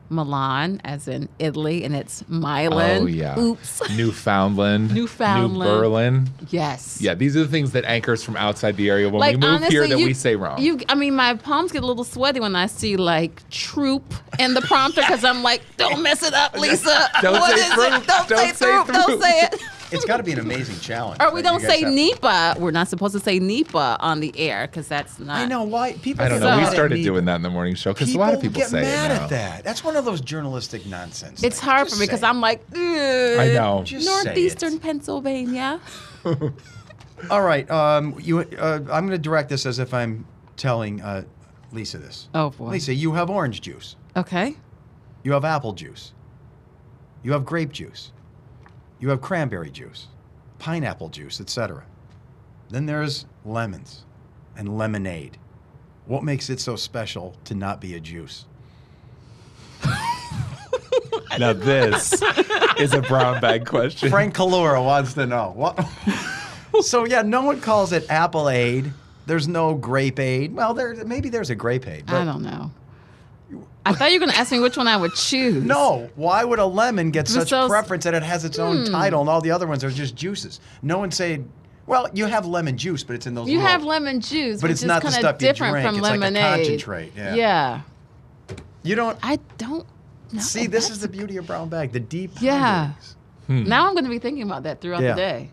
Speaker 4: Milan, as in Italy, and it's Milan.
Speaker 3: Oh, yeah.
Speaker 4: Oops.
Speaker 3: Newfoundland.
Speaker 4: Newfoundland.
Speaker 3: New Berlin.
Speaker 4: Yes.
Speaker 3: Yeah, these are the things that anchor us from outside the area when
Speaker 4: Like
Speaker 3: we move
Speaker 4: honestly,
Speaker 3: here that
Speaker 4: you,
Speaker 3: we say wrong.
Speaker 4: I mean, my palms get a little sweaty when I see like troop in the prompter because I'm like, don't mess it up, Lisa.
Speaker 3: Don't
Speaker 4: What
Speaker 3: say
Speaker 4: is
Speaker 3: troop.
Speaker 4: it? Don't say
Speaker 3: say
Speaker 4: troop. Don't
Speaker 3: troop.
Speaker 4: say it.
Speaker 2: It's got to be an amazing challenge.
Speaker 4: Or we
Speaker 2: that
Speaker 4: don't
Speaker 2: you guys
Speaker 4: say
Speaker 2: have.
Speaker 4: NEPA. We're not supposed to say NEPA on the air because that's not.
Speaker 2: I know why people.
Speaker 3: I don't
Speaker 2: get
Speaker 3: know. We
Speaker 2: mad at
Speaker 3: started
Speaker 2: me.
Speaker 3: doing that in the morning show because a lot of people
Speaker 2: get
Speaker 3: say
Speaker 2: mad
Speaker 3: it now.
Speaker 2: at that. That's one of those journalistic nonsense.
Speaker 4: It's
Speaker 2: things.
Speaker 4: hard
Speaker 2: Just
Speaker 4: for me
Speaker 2: say
Speaker 4: because
Speaker 2: it.
Speaker 4: I'm like,
Speaker 3: I know.
Speaker 2: Just say
Speaker 4: Northeastern
Speaker 2: it.
Speaker 4: Pennsylvania.
Speaker 2: All right. I'm going to direct this as if I'm telling Lisa this.
Speaker 4: Oh boy.
Speaker 2: Lisa, you have orange juice.
Speaker 4: Okay.
Speaker 2: You have apple juice. You have grape juice. You have cranberry juice, pineapple juice, etc. Then there's lemons and lemonade. What makes it so special to not be a juice?
Speaker 3: Now this is a brown bag question.
Speaker 2: Frank Kalura wants to know. What? So yeah, no one calls it apple-aid. There's no grape-aid. Well, maybe there's a grape-aid. But
Speaker 4: I don't know. I thought you were going to ask me which one I would choose.
Speaker 2: no, why would a lemon get such
Speaker 4: so-
Speaker 2: preference that it has its own title and all the other ones are just juices? No one said, well, you have lemon juice, but it's in those
Speaker 4: You
Speaker 2: little-
Speaker 4: have lemon juice,
Speaker 2: But
Speaker 4: which
Speaker 2: it's
Speaker 4: is
Speaker 2: not the
Speaker 4: kind
Speaker 2: stuff
Speaker 4: of
Speaker 2: you
Speaker 4: different
Speaker 2: drink.
Speaker 4: from
Speaker 2: It's like a
Speaker 4: lemonade.
Speaker 2: concentrate, yeah.
Speaker 4: Yeah.
Speaker 2: You don't
Speaker 4: I don't know.
Speaker 2: see. This is the beauty of brown bag. The deep.
Speaker 4: Yeah.
Speaker 2: ponderings.
Speaker 4: Now I'm going to be thinking about that throughout
Speaker 2: Yeah.
Speaker 4: the day.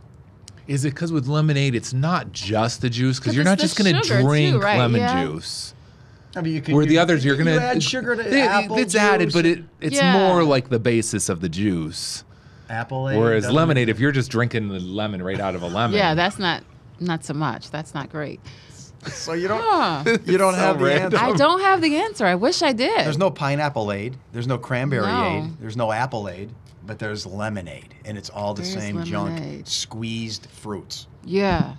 Speaker 3: Is it because with lemonade, it's not just the juice? Because
Speaker 4: 'Cause
Speaker 3: you're not
Speaker 4: it's
Speaker 3: just
Speaker 4: the
Speaker 3: going to
Speaker 4: sugar, too,
Speaker 3: drink
Speaker 4: right?
Speaker 3: lemon
Speaker 4: Yeah.
Speaker 3: juice.
Speaker 2: I mean, you could.
Speaker 3: Where the others, you're going to
Speaker 2: add sugar to
Speaker 3: it,
Speaker 2: apple
Speaker 3: It's
Speaker 2: juice.
Speaker 3: added, but it's
Speaker 4: Yeah.
Speaker 3: more like the basis of the juice.
Speaker 2: apple.
Speaker 3: Whereas lemonade, if you're just drinking the lemon right out of a lemon,
Speaker 4: Yeah, that's not so much. That's not great.
Speaker 2: So you don't.
Speaker 4: Huh.
Speaker 2: You don't
Speaker 3: So
Speaker 2: have the
Speaker 3: random.
Speaker 2: answer.
Speaker 4: I don't have the answer. I wish I did.
Speaker 2: There's no pineapple-aid. There's no cranberry-aid.
Speaker 4: No.
Speaker 2: There's no apple-aid. But there's lemonade, and it's all the
Speaker 4: There's
Speaker 2: same junk.
Speaker 4: lemonade.
Speaker 2: Squeezed fruits.
Speaker 4: Yeah.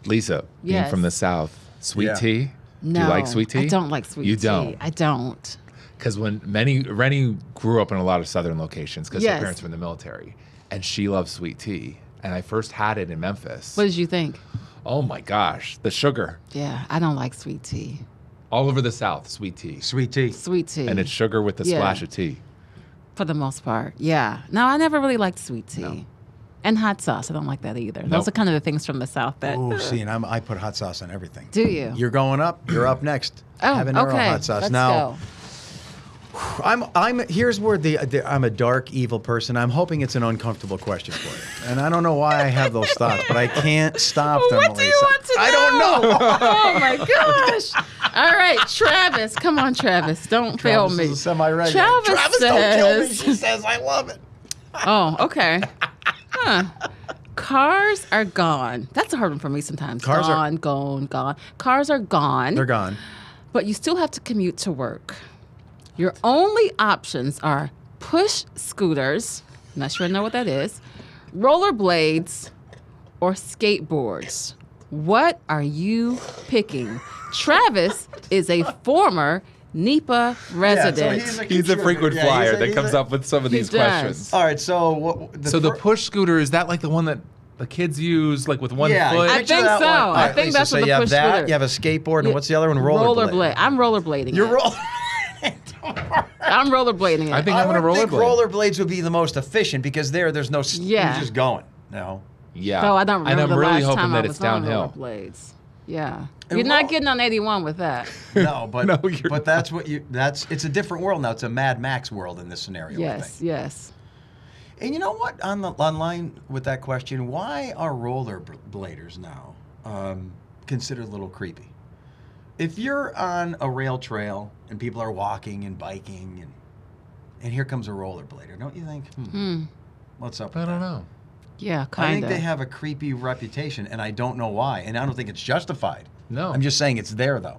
Speaker 3: Lisa, being
Speaker 4: Yes.
Speaker 3: from the South, sweet
Speaker 2: Yeah.
Speaker 3: tea.
Speaker 4: No.
Speaker 3: Do you like sweet tea?
Speaker 4: I don't like sweet
Speaker 3: You
Speaker 4: tea.
Speaker 3: don't?
Speaker 4: I don't.
Speaker 3: Because when Rennie grew up in a lot of southern locations because
Speaker 4: Yes.
Speaker 3: her parents were in the military, and she loves sweet tea. And I first had it in Memphis.
Speaker 4: What did you think?
Speaker 3: Oh my gosh, the sugar
Speaker 4: Yeah, I don't like sweet tea.
Speaker 3: all over the South, sweet tea,
Speaker 2: Sweet tea.
Speaker 4: Sweet tea.
Speaker 3: and it's sugar with a
Speaker 4: Yeah.
Speaker 3: splash of tea.
Speaker 4: for the most part. Yeah. No, I never really liked sweet tea. And hot sauce. I don't like that either. Those
Speaker 3: Nope.
Speaker 4: are kind of the things from the South that.
Speaker 2: Oh, see, and I put hot sauce on everything.
Speaker 4: Do you?
Speaker 2: You're going up. You're up next.
Speaker 4: Oh,
Speaker 2: Habanero
Speaker 4: okay.
Speaker 2: hot sauce.
Speaker 4: Let's
Speaker 2: Now,
Speaker 4: go.
Speaker 2: Here's where I'm a dark, evil person. I'm hoping it's an uncomfortable question for you, and I don't know why I have those thoughts, but I can't stop them.
Speaker 4: What do you
Speaker 2: Lisa.
Speaker 4: want to know?
Speaker 2: I don't know.
Speaker 4: Oh my gosh. All right, Travis. Come on, Travis. Don't fail
Speaker 2: Travis
Speaker 4: me.
Speaker 2: is a semi-regular.
Speaker 4: Travis
Speaker 2: don't kill me.
Speaker 4: says-
Speaker 2: She says I love it.
Speaker 4: Oh, okay. Huh. Cars are gone. That's a hard one for me sometimes.
Speaker 2: Cars are-
Speaker 4: gone. Cars are gone.
Speaker 2: They're gone.
Speaker 4: But you still have to commute to work. Your only options are push scooters, not sure I know what that is, rollerblades, or skateboards. What are you picking? Travis is a former NEPA resident.
Speaker 3: He's a frequent flyer that comes up with some of
Speaker 4: He
Speaker 3: these
Speaker 4: does.
Speaker 3: questions.
Speaker 2: All right, so
Speaker 3: The push scooter, is that like the one that the kids use, like with one foot?
Speaker 4: I
Speaker 2: picture
Speaker 4: think
Speaker 2: that
Speaker 4: so.
Speaker 2: one.
Speaker 4: I
Speaker 2: All right,
Speaker 4: think
Speaker 2: Lisa,
Speaker 4: that's
Speaker 2: so
Speaker 4: what the
Speaker 2: you have
Speaker 4: push
Speaker 2: that,
Speaker 4: scooter.
Speaker 2: you have a skateboard, and what's the other one? Rollerblade.
Speaker 4: I'm rollerblading.
Speaker 2: You're
Speaker 4: it.
Speaker 2: roll.
Speaker 4: I'm rollerblading it.
Speaker 3: I think I'm going to
Speaker 2: would think
Speaker 3: rollerblade.
Speaker 2: rollerblades would be the most efficient because there's no.
Speaker 4: Yeah.
Speaker 2: You're just going. No.
Speaker 3: Yeah.
Speaker 4: So I don't remember
Speaker 3: and I'm
Speaker 4: the
Speaker 3: really
Speaker 4: last
Speaker 3: hoping
Speaker 4: time
Speaker 3: that
Speaker 4: I
Speaker 3: it's
Speaker 4: was on
Speaker 3: downhill.
Speaker 4: rollerblades. Yeah.
Speaker 2: And
Speaker 4: You're not
Speaker 2: roll-
Speaker 4: getting on 81 with that.
Speaker 2: No, but
Speaker 3: No, you're
Speaker 2: but that's what you. That's it's a different world now. It's a Mad Max world in this scenario. I
Speaker 4: Yes,
Speaker 2: think.
Speaker 4: yes.
Speaker 2: And you know what? Online with that question, why are rollerbladers now considered a little creepy? If you're on a rail trail and people are walking and biking, and here comes a rollerblader, don't you think? What's up? With
Speaker 3: I don't
Speaker 2: that?
Speaker 3: know.
Speaker 4: Yeah,
Speaker 2: I
Speaker 4: kind
Speaker 2: think
Speaker 4: of.
Speaker 2: they have a creepy reputation, and I don't know why. And I don't think it's justified.
Speaker 3: No.
Speaker 2: I'm just saying it's there, though.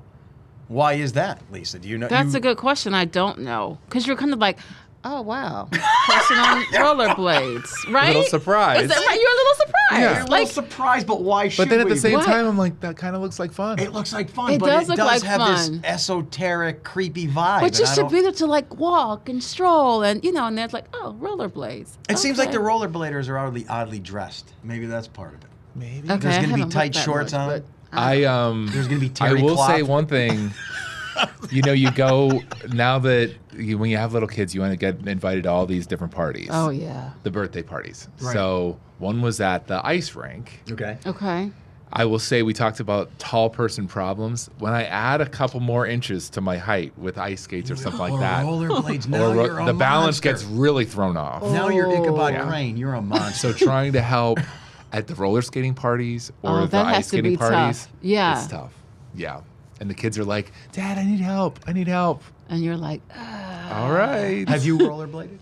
Speaker 2: Why is that, Lisa? Do you know?
Speaker 4: That's a good question. I don't know. Because you're kind of like, oh, wow. Person on rollerblades, right?
Speaker 3: A little surprised.
Speaker 4: Is that right? You're a little surprised.
Speaker 3: Yeah.
Speaker 2: You're a little
Speaker 4: Like,
Speaker 2: surprised, but why should
Speaker 3: But then at the
Speaker 2: we
Speaker 3: same
Speaker 2: be?
Speaker 3: time, I'm like, that kind of looks like fun.
Speaker 2: It looks like fun,
Speaker 4: It
Speaker 2: but
Speaker 4: does
Speaker 2: it
Speaker 4: look
Speaker 2: does
Speaker 4: like
Speaker 2: have
Speaker 4: fun.
Speaker 2: this esoteric, creepy vibe.
Speaker 4: but you
Speaker 2: and I
Speaker 4: should
Speaker 2: don't-
Speaker 4: be there to like walk and stroll and, and there's like, oh, rollerblades.
Speaker 2: It seems like
Speaker 4: Okay.
Speaker 2: the rollerbladers are oddly dressed. Maybe that's part of it.
Speaker 3: Maybe.
Speaker 4: Okay,
Speaker 2: There's
Speaker 4: I
Speaker 2: gonna be
Speaker 4: haven't
Speaker 2: tight
Speaker 4: looked that
Speaker 2: shorts
Speaker 4: much,
Speaker 2: on.
Speaker 4: but
Speaker 2: There's gonna be
Speaker 3: I
Speaker 2: terry
Speaker 3: will
Speaker 2: cloth.
Speaker 3: say one thing. You go now that when you have little kids, you want to get invited to all these different parties.
Speaker 4: Oh, yeah.
Speaker 3: The birthday parties.
Speaker 2: Right.
Speaker 3: So one was at the ice rink.
Speaker 2: Okay.
Speaker 4: Okay.
Speaker 3: I will say we talked about tall person problems. When I add a couple more inches to my height with ice skates or something like that,
Speaker 2: Rollerblades. Now
Speaker 3: or
Speaker 2: you're a
Speaker 3: the balance
Speaker 2: monster.
Speaker 3: gets really thrown off.
Speaker 2: Now you're Ichabod
Speaker 3: Yeah.
Speaker 2: Crane. You're a monster.
Speaker 3: So trying to help at the roller skating parties or
Speaker 4: Oh,
Speaker 3: the
Speaker 4: that has
Speaker 3: ice
Speaker 4: to
Speaker 3: skating
Speaker 4: be tough.
Speaker 3: parties,
Speaker 4: Yeah.
Speaker 3: it's tough. Yeah. And the kids are like, Dad, I need help. I need help.
Speaker 4: And you're like,
Speaker 3: All right.
Speaker 2: Have you rollerbladed?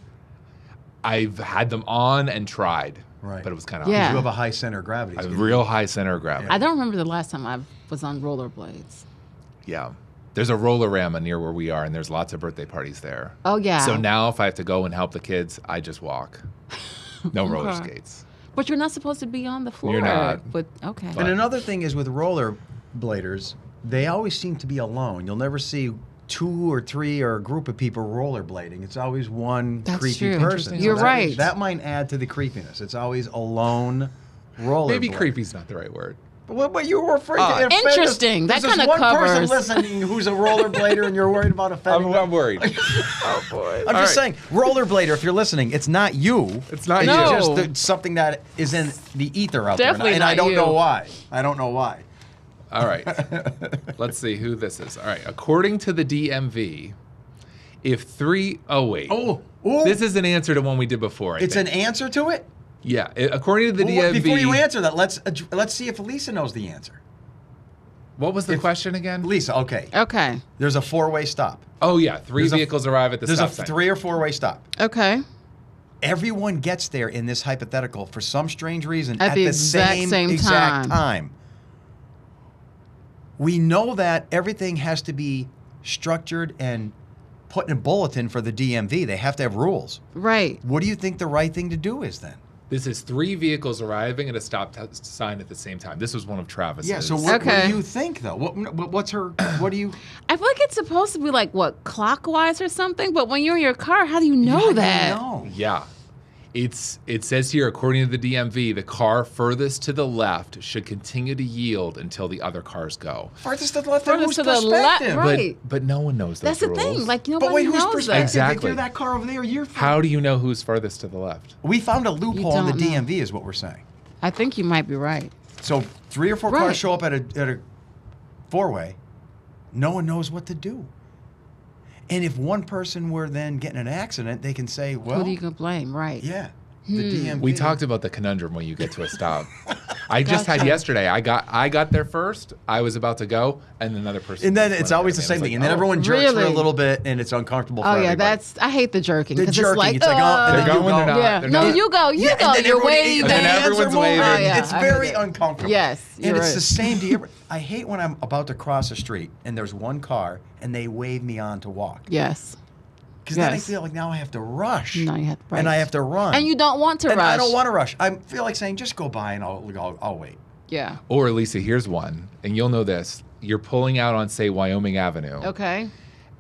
Speaker 3: I've had them on and tried,
Speaker 2: Right.
Speaker 3: but it was kind of
Speaker 4: Yeah.
Speaker 2: You have a high center of gravity.
Speaker 3: a real high center of gravity.
Speaker 4: I don't remember the last time I was on rollerblades.
Speaker 3: Yeah. There's a roller-rama near where we are, and there's lots of birthday parties there.
Speaker 4: Oh, yeah.
Speaker 3: So now if I have to go and help the kids, I just walk. No roller
Speaker 4: Okay.
Speaker 3: skates.
Speaker 4: But you're not supposed to be on the floor.
Speaker 3: You're not.
Speaker 4: But, okay.
Speaker 2: And another thing is with rollerbladers, they always seem to be alone. You'll never see 2 or 3 or a group of people rollerblading. It's always one
Speaker 4: That's
Speaker 2: creepy
Speaker 4: true.
Speaker 2: person.
Speaker 3: Interesting.
Speaker 4: You're
Speaker 2: that-
Speaker 4: right.
Speaker 2: That might add to the creepiness. It's always a lone rollerblader.
Speaker 3: Maybe creepy's not the right word.
Speaker 2: But you were afraid to offend us.
Speaker 4: Interesting. That
Speaker 2: There's
Speaker 4: kinda
Speaker 2: one person
Speaker 4: covers-
Speaker 2: listening who's a rollerblader and you're worried about offending them.
Speaker 3: I'm worried.
Speaker 2: Oh boy! I'm
Speaker 3: All
Speaker 2: just
Speaker 3: right.
Speaker 2: saying, rollerblader. If you're listening, it's not you.
Speaker 3: It's not
Speaker 2: It's
Speaker 3: you.
Speaker 2: just
Speaker 4: No.
Speaker 2: something that is in the ether out
Speaker 4: Definitely
Speaker 2: there, and I
Speaker 4: not
Speaker 2: don't
Speaker 4: you.
Speaker 2: know why. I don't know why.
Speaker 3: All right. Let's see who this is. All right. According to the DMV, oh wait.
Speaker 2: Ooh.
Speaker 3: This is an answer to one we did before. I
Speaker 2: It's
Speaker 3: think.
Speaker 2: an answer to it.
Speaker 3: Yeah. According to the
Speaker 2: Well,
Speaker 3: DMV.
Speaker 2: before you answer that, let's see if Lisa knows the answer.
Speaker 3: What was the question again?
Speaker 2: Lisa, okay.
Speaker 4: Okay.
Speaker 2: There's a 4-way stop.
Speaker 3: Oh yeah, 3
Speaker 2: There's a-
Speaker 3: vehicles arrive at the
Speaker 2: There's a
Speaker 3: stop sign.
Speaker 2: 3 or 4-way stop.
Speaker 4: Okay.
Speaker 2: Everyone gets there in this hypothetical for some strange reason
Speaker 4: At the exact
Speaker 2: same
Speaker 4: same
Speaker 2: exact
Speaker 4: time.
Speaker 2: time. We know that everything has to be structured and put in a bulletin for the DMV. They have to have rules.
Speaker 4: Right.
Speaker 2: What do you think the right thing to do is then?
Speaker 3: This is 3 vehicles arriving at a stop sign at the same time. This was one of Travis's.
Speaker 2: Yeah. So what
Speaker 4: Okay.
Speaker 2: do you think though? What's her? What do you?
Speaker 4: I feel like it's supposed to be like, what, clockwise or something? But when you're in your car, how do you know
Speaker 2: How do you
Speaker 4: that?
Speaker 2: know?
Speaker 3: Yeah. It says here, according to the DMV, the car furthest to the left should continue to yield until the other cars go.
Speaker 2: Farthest to the left.
Speaker 4: Furthest
Speaker 2: Whose
Speaker 4: to the left,
Speaker 2: perspective?
Speaker 4: right.
Speaker 3: But no one knows those
Speaker 4: That's the
Speaker 3: rules.
Speaker 4: thing. Like,
Speaker 2: But
Speaker 4: nobody
Speaker 2: wait, whose
Speaker 4: knows
Speaker 2: perspective?
Speaker 4: that.
Speaker 3: Exactly.
Speaker 2: If you're that car over there, you're.
Speaker 3: How do you know who's furthest to the left?
Speaker 2: We found a loophole in the
Speaker 4: don't know.
Speaker 2: DMV, is what we're saying.
Speaker 4: I think you might be right.
Speaker 2: So 3 or 4
Speaker 4: Right.
Speaker 2: cars show up at a 4-way. No one knows what to do. And if one person were then getting an accident, they can say, well,
Speaker 4: Who do you can blame? Right.
Speaker 2: yeah, the DMV.
Speaker 3: We talked about the conundrum when you get to a stop. I just had
Speaker 4: Gotcha.
Speaker 3: yesterday. I got there first. I was about to go, and another person.
Speaker 2: And then
Speaker 3: just
Speaker 2: it's
Speaker 3: went
Speaker 2: always
Speaker 3: ahead
Speaker 2: the
Speaker 3: of me.
Speaker 2: same thing.
Speaker 3: I
Speaker 2: And
Speaker 3: was
Speaker 2: then
Speaker 3: like,
Speaker 2: everyone jerks for a
Speaker 4: Really?
Speaker 2: little bit, and it's uncomfortable for
Speaker 4: Oh, yeah.
Speaker 2: everybody.
Speaker 4: I hate the jerking.
Speaker 2: The
Speaker 4: 'cause
Speaker 2: jerking.
Speaker 4: It's like,
Speaker 2: It's like, oh, and
Speaker 3: They're
Speaker 2: then you
Speaker 3: going,
Speaker 2: go.
Speaker 3: they're not.
Speaker 4: yeah.
Speaker 3: They're
Speaker 4: No,
Speaker 3: not.
Speaker 4: you go. You
Speaker 2: Yeah,
Speaker 4: go.
Speaker 2: and then
Speaker 4: You're
Speaker 2: everybody-
Speaker 4: waving.
Speaker 2: and then
Speaker 3: everyone's
Speaker 2: everyone's
Speaker 3: waving.
Speaker 2: moving.
Speaker 3: Oh,
Speaker 4: yeah,
Speaker 2: It's
Speaker 4: I
Speaker 2: very
Speaker 4: hate it.
Speaker 2: uncomfortable.
Speaker 4: Yes,
Speaker 2: And
Speaker 4: you're
Speaker 2: it's
Speaker 4: right.
Speaker 2: the same. Do you ever? I hate when I'm about to cross a street and there's one car and they wave me on to walk.
Speaker 4: Yes.
Speaker 2: Because then I
Speaker 4: Yes.
Speaker 2: feel like now I have to rush.
Speaker 4: No, you have to
Speaker 2: And I
Speaker 4: right.
Speaker 2: have to run.
Speaker 4: And you don't want to
Speaker 2: And
Speaker 4: rush.
Speaker 2: I don't want to rush. I feel like saying, just go by and I'll wait.
Speaker 4: Yeah.
Speaker 3: Or Lisa, here's one, and you'll know this. You're pulling out on, say, Wyoming Avenue.
Speaker 4: Okay.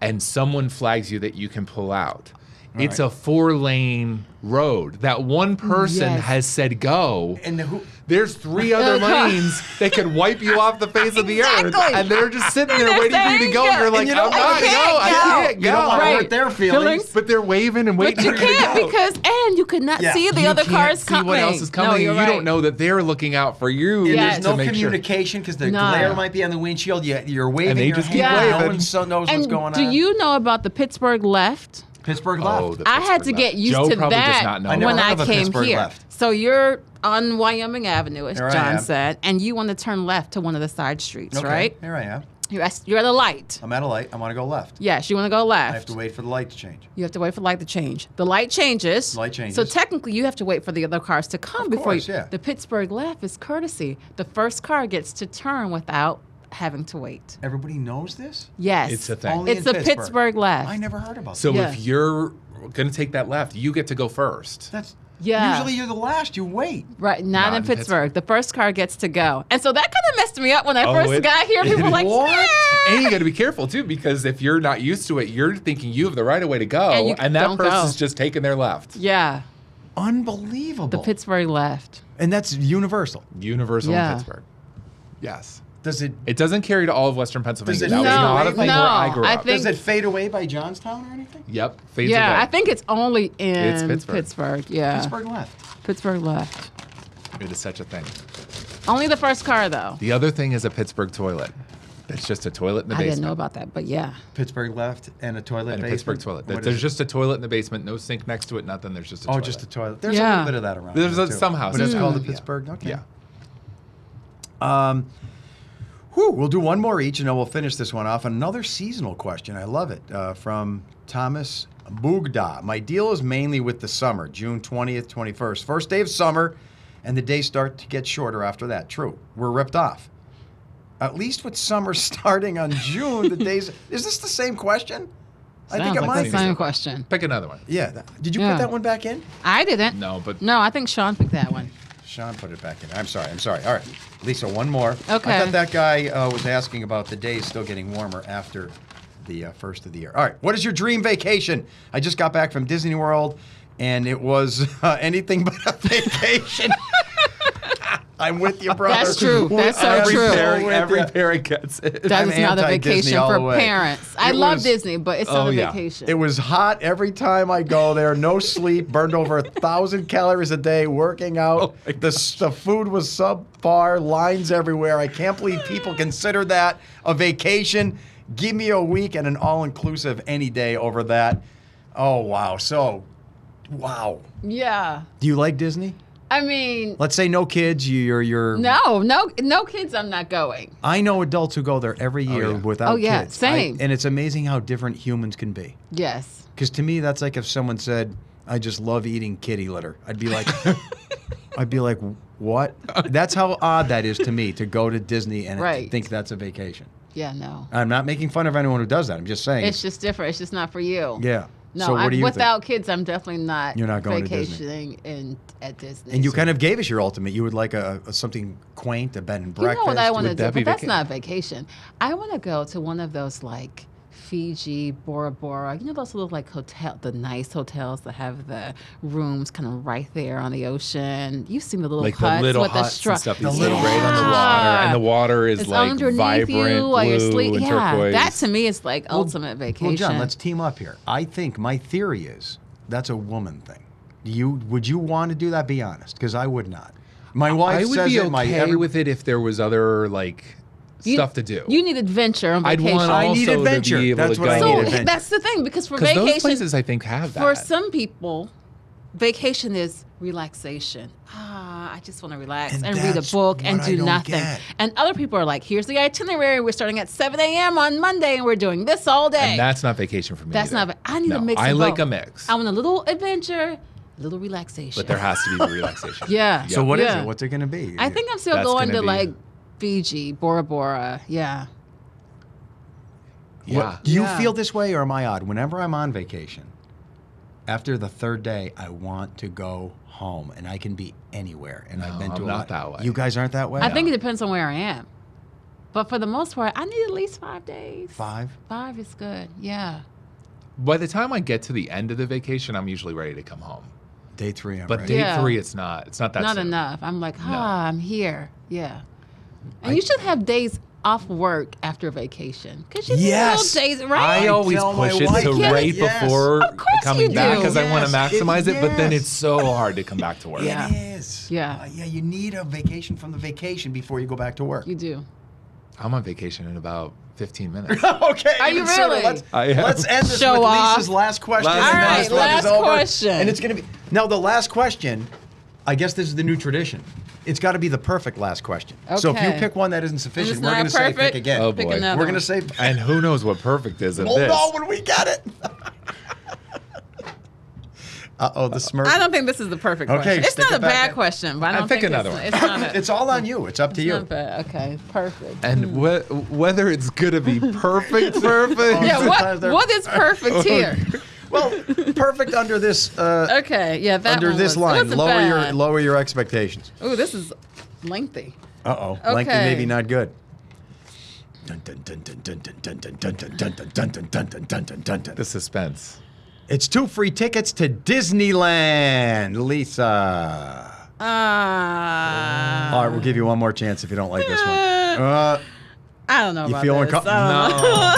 Speaker 3: And someone flags you that you can pull out. It's
Speaker 2: right.
Speaker 3: a 4-lane road. That one person
Speaker 4: Yes.
Speaker 3: has said go.
Speaker 2: And who?
Speaker 3: There's 3 other lanes that could wipe you off the face of the earth.
Speaker 4: Exactly.
Speaker 3: And they're just sitting there
Speaker 4: they're
Speaker 3: waiting for you to
Speaker 4: saying
Speaker 3: go.
Speaker 4: go.
Speaker 3: And you're like,
Speaker 2: And you know
Speaker 3: I'm
Speaker 2: what?
Speaker 3: not
Speaker 2: I
Speaker 3: go.
Speaker 4: can't
Speaker 3: I
Speaker 4: go.
Speaker 3: can't
Speaker 2: You don't want to
Speaker 4: Right.
Speaker 2: hurt their feelings.
Speaker 3: But they're waving and waiting
Speaker 4: But you
Speaker 3: for you to
Speaker 4: can't
Speaker 3: go.
Speaker 4: because you could not
Speaker 2: Yeah.
Speaker 4: see the
Speaker 3: You
Speaker 4: other
Speaker 3: can't
Speaker 4: cars
Speaker 3: see
Speaker 4: coming.
Speaker 3: what else is coming.
Speaker 4: No, you're
Speaker 3: you
Speaker 4: right.
Speaker 3: don't know that they're looking out for you.
Speaker 2: And
Speaker 4: Yes.
Speaker 2: there's
Speaker 3: to
Speaker 2: no
Speaker 3: make sure.
Speaker 2: communication because the
Speaker 4: No.
Speaker 2: glare might be on the windshield. You're waving
Speaker 3: And they
Speaker 2: your
Speaker 3: just keep
Speaker 2: hand. No
Speaker 3: waving.
Speaker 2: one knows what's
Speaker 4: And
Speaker 2: going on.
Speaker 4: do you know about the Pittsburgh left?
Speaker 2: Pittsburgh
Speaker 3: Oh,
Speaker 2: left.
Speaker 3: the
Speaker 4: I had to
Speaker 3: Pittsburgh
Speaker 4: get
Speaker 3: left.
Speaker 4: used
Speaker 3: Joe
Speaker 4: to
Speaker 3: probably does
Speaker 4: that
Speaker 3: not know
Speaker 2: I never
Speaker 4: when
Speaker 2: heard
Speaker 4: I
Speaker 2: of a
Speaker 4: came
Speaker 2: Pittsburgh
Speaker 4: here.
Speaker 2: left.
Speaker 4: So you're on Wyoming Avenue, as
Speaker 2: There I
Speaker 4: John
Speaker 2: am.
Speaker 4: said, and you want to turn left to one of the side streets,
Speaker 2: Okay,
Speaker 4: right?
Speaker 2: Here I am.
Speaker 4: You're at a light.
Speaker 2: I'm at a light. I want to go left.
Speaker 4: Yes, you want to go left.
Speaker 2: I have to wait for the light to change.
Speaker 4: You have to wait for the light to change. The light changes.
Speaker 2: Light changes.
Speaker 4: So technically, you have to wait for the other cars to come
Speaker 2: Of
Speaker 4: before
Speaker 2: course,
Speaker 4: you.
Speaker 2: yeah.
Speaker 4: The Pittsburgh left is courtesy. The first car gets to turn without having to wait.
Speaker 2: Everybody knows this?
Speaker 4: Yes,
Speaker 3: It's a thing.
Speaker 2: Only
Speaker 4: It's
Speaker 2: in
Speaker 4: the Pittsburgh left.
Speaker 2: I never heard about
Speaker 3: So
Speaker 2: that.
Speaker 4: Yeah.
Speaker 3: if you're going to take that left, you get to go first.
Speaker 2: That's
Speaker 4: Yeah.
Speaker 2: Usually you're the last. You wait.
Speaker 4: Right, not
Speaker 3: Not
Speaker 4: in
Speaker 3: in
Speaker 4: Pittsburgh. The first car gets to go. And so that kind of messed me up when I
Speaker 3: Oh,
Speaker 4: first
Speaker 3: it-
Speaker 4: got here. People were like,
Speaker 2: What?
Speaker 4: "Yeah."
Speaker 3: And you got to be careful too, because if you're not used to it, you're thinking you have the right of way to go,
Speaker 4: And you
Speaker 3: and that
Speaker 4: don't go.
Speaker 3: person's just taking their left.
Speaker 4: Yeah,
Speaker 2: Unbelievable.
Speaker 4: the Pittsburgh left.
Speaker 2: And that's universal.
Speaker 3: Universal
Speaker 4: Yeah.
Speaker 3: in Pittsburgh. Yes.
Speaker 2: Does it
Speaker 3: It doesn't carry to all of Western Pennsylvania.
Speaker 2: Does it
Speaker 3: That was
Speaker 2: fade
Speaker 3: not a
Speaker 2: away?
Speaker 3: thing
Speaker 4: No,
Speaker 3: where I grew
Speaker 4: I
Speaker 3: up.
Speaker 4: think-
Speaker 2: does it fade away by Johnstown or anything?
Speaker 3: Yep. Fades
Speaker 4: Yeah,
Speaker 3: away.
Speaker 4: I think it's only in
Speaker 3: It's Pittsburgh.
Speaker 4: Pittsburgh. Yeah,
Speaker 2: Pittsburgh left.
Speaker 4: Pittsburgh left.
Speaker 3: It is such a thing.
Speaker 4: Only the first car though.
Speaker 3: The other thing is a Pittsburgh toilet. It's just a toilet in the
Speaker 4: I
Speaker 3: basement.
Speaker 4: didn't know about that, but yeah.
Speaker 2: Pittsburgh left and a toilet
Speaker 3: And a
Speaker 2: basement?
Speaker 3: Pittsburgh toilet.
Speaker 2: What is
Speaker 3: There's
Speaker 2: it?
Speaker 3: just a toilet in the basement, no sink next to it, nothing. There's just a
Speaker 2: Oh,
Speaker 3: toilet.
Speaker 2: just a toilet. There's a
Speaker 4: Yeah.
Speaker 2: little bit of that around.
Speaker 3: There's
Speaker 2: here,
Speaker 3: a-
Speaker 2: too.
Speaker 3: some houses.
Speaker 2: But it's called a
Speaker 3: Yeah.
Speaker 2: Pittsburgh? Okay.
Speaker 3: Yeah.
Speaker 2: We'll do one more each, and then we'll finish this one off. Another seasonal question. I love it. From Thomas Bugda. My deal is mainly with the summer, June 20th, 21st. First day of summer, and the days start to get shorter after that. True. We're ripped off. At least with summer starting on June, the days... Is this the same question? I think
Speaker 4: Sounds
Speaker 2: it
Speaker 4: like
Speaker 2: might
Speaker 4: the
Speaker 2: be.
Speaker 4: same question.
Speaker 3: Pick another one.
Speaker 2: Yeah. Did you
Speaker 4: Yeah.
Speaker 2: put that one back in?
Speaker 4: I didn't.
Speaker 3: No, but
Speaker 4: No, I think Sean picked that one.
Speaker 2: Sean put it back in. I'm sorry. All right. Lisa, one more.
Speaker 4: Okay.
Speaker 2: I thought that guy was asking about the days still getting warmer after the first of the year. All right. What is your dream vacation? I just got back from Disney World, and it was anything but a vacation. I'm with you, brother.
Speaker 4: That's true. That's so
Speaker 2: Every
Speaker 4: true.
Speaker 2: parent-
Speaker 3: every parent gets it.
Speaker 4: That
Speaker 2: I'm
Speaker 4: is not a
Speaker 2: anti-Disney
Speaker 4: vacation
Speaker 2: all
Speaker 4: for
Speaker 2: the way.
Speaker 4: parents. I
Speaker 2: It
Speaker 4: love
Speaker 2: was-
Speaker 4: Disney, but it's not
Speaker 3: Oh,
Speaker 4: a
Speaker 3: yeah.
Speaker 4: vacation.
Speaker 2: It was hot every time I go there. No sleep. Burned over 1,000 calories a day working out. The food was subpar. Lines everywhere. I can't believe people consider that a vacation. Give me a week and an all-inclusive any day over that. Oh, wow. Wow.
Speaker 4: Yeah.
Speaker 2: Do you like Disney?
Speaker 4: I mean,
Speaker 2: Let's say no kids. You're.
Speaker 4: no kids. I'm not going.
Speaker 2: I know adults who go there every year
Speaker 3: yeah.
Speaker 2: without
Speaker 4: Oh, yeah,
Speaker 2: kids.
Speaker 4: same.
Speaker 2: And it's amazing how different humans can be.
Speaker 4: Yes.
Speaker 2: Because to me, that's like if someone said, "I just love eating kitty litter." I'd be like, "What?" That's how odd that is to me to go to Disney and
Speaker 4: Right.
Speaker 2: think that's a vacation.
Speaker 4: Yeah. No.
Speaker 2: I'm not making fun of anyone who does that. I'm just saying.
Speaker 4: It's just different. It's just not for you.
Speaker 2: yeah.
Speaker 4: No,
Speaker 2: So what do you
Speaker 4: without
Speaker 2: think?
Speaker 4: kids, I'm definitely not.
Speaker 2: You're not going to Disney.
Speaker 4: vacationing at Disney.
Speaker 2: And you kind of gave us your ultimate. You would like a something quaint, a bed and
Speaker 4: You
Speaker 2: breakfast.
Speaker 4: know what I want to
Speaker 3: Would
Speaker 4: do,
Speaker 3: that be
Speaker 4: but that's
Speaker 3: vaca-
Speaker 4: not vacation. I want to go to one of those like Fiji, Bora Bora. You know those little like the nice hotels that have the rooms kind of right there on the ocean. You've seen the little
Speaker 3: Like the
Speaker 4: huts
Speaker 3: little
Speaker 4: with the
Speaker 3: huts and stuff. You
Speaker 2: The
Speaker 3: sit
Speaker 2: little
Speaker 3: right on the water, and the water is
Speaker 4: It's
Speaker 3: like
Speaker 4: underneath
Speaker 3: vibrant
Speaker 4: you while you're
Speaker 3: blue
Speaker 4: sleeping.
Speaker 3: and
Speaker 4: Yeah,
Speaker 3: turquoise.
Speaker 4: that to me is like ultimate vacation.
Speaker 2: Well, John, let's team up here. I think my theory is that's a woman thing. Would you want to do that? Be honest, because I would not. My wife
Speaker 3: I would
Speaker 2: says
Speaker 3: be
Speaker 2: it.
Speaker 3: okay with it if there was other like stuff to do.
Speaker 4: You need adventure on
Speaker 3: I'd
Speaker 4: vacation.
Speaker 3: want
Speaker 2: I need
Speaker 3: also
Speaker 2: adventure.
Speaker 3: to be able
Speaker 2: That's
Speaker 3: to
Speaker 2: what I
Speaker 3: go.
Speaker 2: need,
Speaker 4: so
Speaker 2: adventure.
Speaker 4: that's the thing because for
Speaker 3: Because
Speaker 4: vacation,
Speaker 3: those places I think have that.
Speaker 4: for some people, vacation is relaxation. I just want to relax
Speaker 2: And
Speaker 4: and read a
Speaker 2: that's
Speaker 4: book and
Speaker 2: what I
Speaker 4: do
Speaker 2: don't
Speaker 4: nothing.
Speaker 2: get.
Speaker 4: And other people are like, here's the itinerary. We're starting at 7 a.m. on Monday and we're doing this all day.
Speaker 3: And that's not vacation for me.
Speaker 4: That's
Speaker 3: either.
Speaker 4: not. I need
Speaker 3: No,
Speaker 4: a mix.
Speaker 3: I
Speaker 4: of
Speaker 3: like
Speaker 4: both.
Speaker 3: a mix,
Speaker 4: I want a little adventure, a little relaxation.
Speaker 3: but there has to be the relaxation.
Speaker 4: Yeah.
Speaker 2: So what is
Speaker 4: Yeah.
Speaker 2: it? What's it going to be?
Speaker 4: I think I'm still
Speaker 3: That's
Speaker 4: going
Speaker 3: gonna
Speaker 4: to
Speaker 3: be-
Speaker 4: like Fiji, Bora Bora. Yeah.
Speaker 3: Yeah.
Speaker 2: Do you
Speaker 4: Yeah.
Speaker 2: feel this way, or am I odd? Whenever I'm on vacation, After the third day, I want to go home, and I can be anywhere. And I've been to
Speaker 3: I'm
Speaker 2: a
Speaker 3: not
Speaker 2: lot.
Speaker 3: that way.
Speaker 2: You guys aren't that way?
Speaker 4: I think it depends on where I am. But for the most part, I need at least 5 days.
Speaker 2: 5?
Speaker 4: 5 is good. Yeah.
Speaker 3: By the time I get to the end of the vacation, I'm usually ready to come home.
Speaker 2: Day 3, I'm
Speaker 3: But
Speaker 2: ready.
Speaker 3: day
Speaker 4: Yeah.
Speaker 3: 3, it's not. It's not that
Speaker 4: Not
Speaker 3: soon.
Speaker 4: enough. I'm like,
Speaker 3: No.
Speaker 4: I'm here. Yeah. And you should have days off work after vacation. Because you
Speaker 2: Yes.
Speaker 4: need little days, right?
Speaker 3: I always
Speaker 2: tell my
Speaker 3: push it
Speaker 2: wife
Speaker 3: to
Speaker 4: that.
Speaker 3: right
Speaker 2: Yes.
Speaker 3: before
Speaker 4: Of course
Speaker 3: coming
Speaker 4: you
Speaker 3: back
Speaker 4: do.
Speaker 3: because I want to
Speaker 2: Yes,
Speaker 3: maximize it. But then
Speaker 2: yes.
Speaker 3: it's so hard to come back to work.
Speaker 4: Yeah.
Speaker 2: It is.
Speaker 4: Yeah.
Speaker 2: Yeah, you need a vacation from the vacation before you go back to work.
Speaker 4: You do.
Speaker 3: I'm on vacation in about 15 minutes.
Speaker 2: Okay.
Speaker 4: Are you
Speaker 2: even sooner.
Speaker 4: really?
Speaker 3: I am.
Speaker 2: Let's end this
Speaker 4: Show
Speaker 2: with
Speaker 4: off.
Speaker 2: Lisa's last question.
Speaker 3: Last-
Speaker 2: and
Speaker 3: All
Speaker 2: then
Speaker 3: right,
Speaker 2: this one
Speaker 4: last
Speaker 2: is over.
Speaker 4: question.
Speaker 2: And it's going to be now the last question. I guess this is the new tradition. It's got to be the perfect last question. So if you
Speaker 4: Okay.
Speaker 2: pick one that isn't sufficient,
Speaker 4: it's
Speaker 2: we're
Speaker 4: not
Speaker 2: going to say pick
Speaker 4: perfect?
Speaker 2: again.
Speaker 3: Oh,
Speaker 4: Pick
Speaker 3: boy.
Speaker 4: another
Speaker 2: We're going
Speaker 4: one.
Speaker 2: to say.
Speaker 3: And who knows what perfect is in
Speaker 2: We'll
Speaker 3: this.
Speaker 2: know when we get it. The smirk.
Speaker 4: I don't think this is the perfect
Speaker 2: Okay,
Speaker 4: question. It's
Speaker 2: stick
Speaker 4: not
Speaker 2: it
Speaker 4: a
Speaker 2: back
Speaker 4: bad
Speaker 2: in.
Speaker 4: question, but I
Speaker 3: I'll
Speaker 4: don't
Speaker 3: pick
Speaker 4: think
Speaker 3: another one.
Speaker 4: it's not a,
Speaker 2: It's all on you. It's up to you.
Speaker 4: not bad. Okay, perfect.
Speaker 3: And whether it's going to be perfect.
Speaker 4: Yeah,
Speaker 2: sometimes they're-
Speaker 4: what is perfect here?
Speaker 2: Well, perfect under this.
Speaker 4: Okay, yeah, that
Speaker 2: Under
Speaker 4: one
Speaker 2: this
Speaker 4: was,
Speaker 2: line,
Speaker 4: it wasn't bad.
Speaker 2: lower your expectations.
Speaker 4: Ooh, this is lengthy.
Speaker 2: Uh-oh.
Speaker 4: Okay.
Speaker 2: Lengthy, maybe not good.
Speaker 3: The suspense.
Speaker 2: It's 2 free tickets to Disneyland, Lisa. All right, we'll give you one more chance if you don't like this one.
Speaker 4: I don't know
Speaker 2: You
Speaker 4: about
Speaker 2: feel
Speaker 4: this.
Speaker 2: uncom-
Speaker 4: I don't know.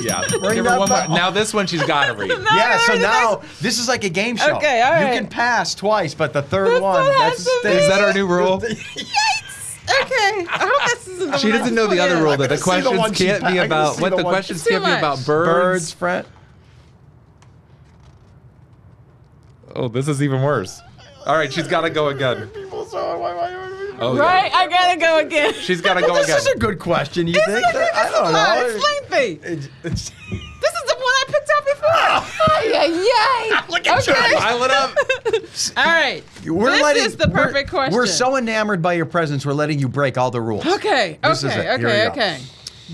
Speaker 3: Yeah.
Speaker 2: Bring
Speaker 3: Give her
Speaker 2: that
Speaker 3: one more.
Speaker 2: back.
Speaker 3: Now this one she's got to read.
Speaker 2: Yeah, so now this is like a game show.
Speaker 4: Okay, all right.
Speaker 2: You can pass twice, but the third
Speaker 4: This
Speaker 2: one,
Speaker 4: one
Speaker 2: that's
Speaker 4: has to be-
Speaker 3: Is that our new rule?
Speaker 4: Okay, I hope this isn't the
Speaker 3: She
Speaker 4: one
Speaker 3: doesn't
Speaker 4: I
Speaker 3: know the
Speaker 4: forget.
Speaker 3: other rule that
Speaker 2: gonna
Speaker 3: the
Speaker 2: see the
Speaker 3: questions
Speaker 2: one she
Speaker 3: can't
Speaker 2: pa-
Speaker 3: be
Speaker 2: I'm gonna
Speaker 3: about
Speaker 2: see
Speaker 3: what
Speaker 2: the
Speaker 3: the
Speaker 2: one-
Speaker 3: questions
Speaker 4: It's too
Speaker 3: can't be
Speaker 4: much.
Speaker 3: about
Speaker 2: birds, friend.
Speaker 3: Oh, this is even worse. All right, she's got to go again. Oh, yeah.
Speaker 4: Right, I gotta go again.
Speaker 3: She's got to go
Speaker 2: This
Speaker 3: again.
Speaker 2: is a good question. You
Speaker 4: This
Speaker 2: think?
Speaker 4: is
Speaker 2: I don't know.
Speaker 4: It's lengthy.
Speaker 2: It's-
Speaker 4: This is the one I picked out before. Oh, yay.
Speaker 2: Look at you.
Speaker 3: Pile it up.
Speaker 4: All right.
Speaker 2: We're
Speaker 4: This
Speaker 2: letting,
Speaker 4: is the perfect
Speaker 2: we're,
Speaker 4: question.
Speaker 2: We're so enamored by your presence, we're letting you break all the rules.
Speaker 4: Okay,
Speaker 2: This is it. Here we go.
Speaker 4: okay.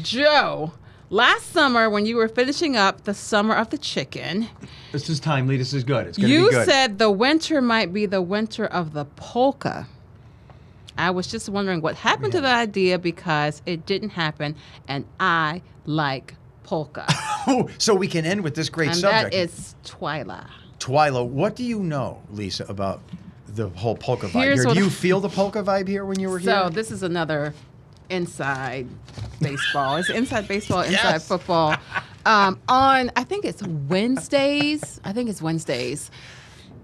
Speaker 4: Joe, last summer when you were finishing up the summer of the chicken,
Speaker 2: This is timely. This is good. It's going to
Speaker 4: you
Speaker 2: be good.
Speaker 4: said the winter might be the winter of the polka. I was just wondering what happened to the idea because it didn't happen, and I like polka.
Speaker 2: So we can end with this great
Speaker 4: And
Speaker 2: subject.
Speaker 4: that is Twyla.
Speaker 2: Twyla, what do you know, Lisa, about the whole polka vibe
Speaker 4: Here's
Speaker 2: here?
Speaker 4: what
Speaker 2: Do you
Speaker 4: I-
Speaker 2: feel the polka vibe here when you were
Speaker 4: So
Speaker 2: here?
Speaker 4: this is another inside baseball. It's inside baseball, inside
Speaker 2: Yes.
Speaker 4: football. On I think it's Wednesdays.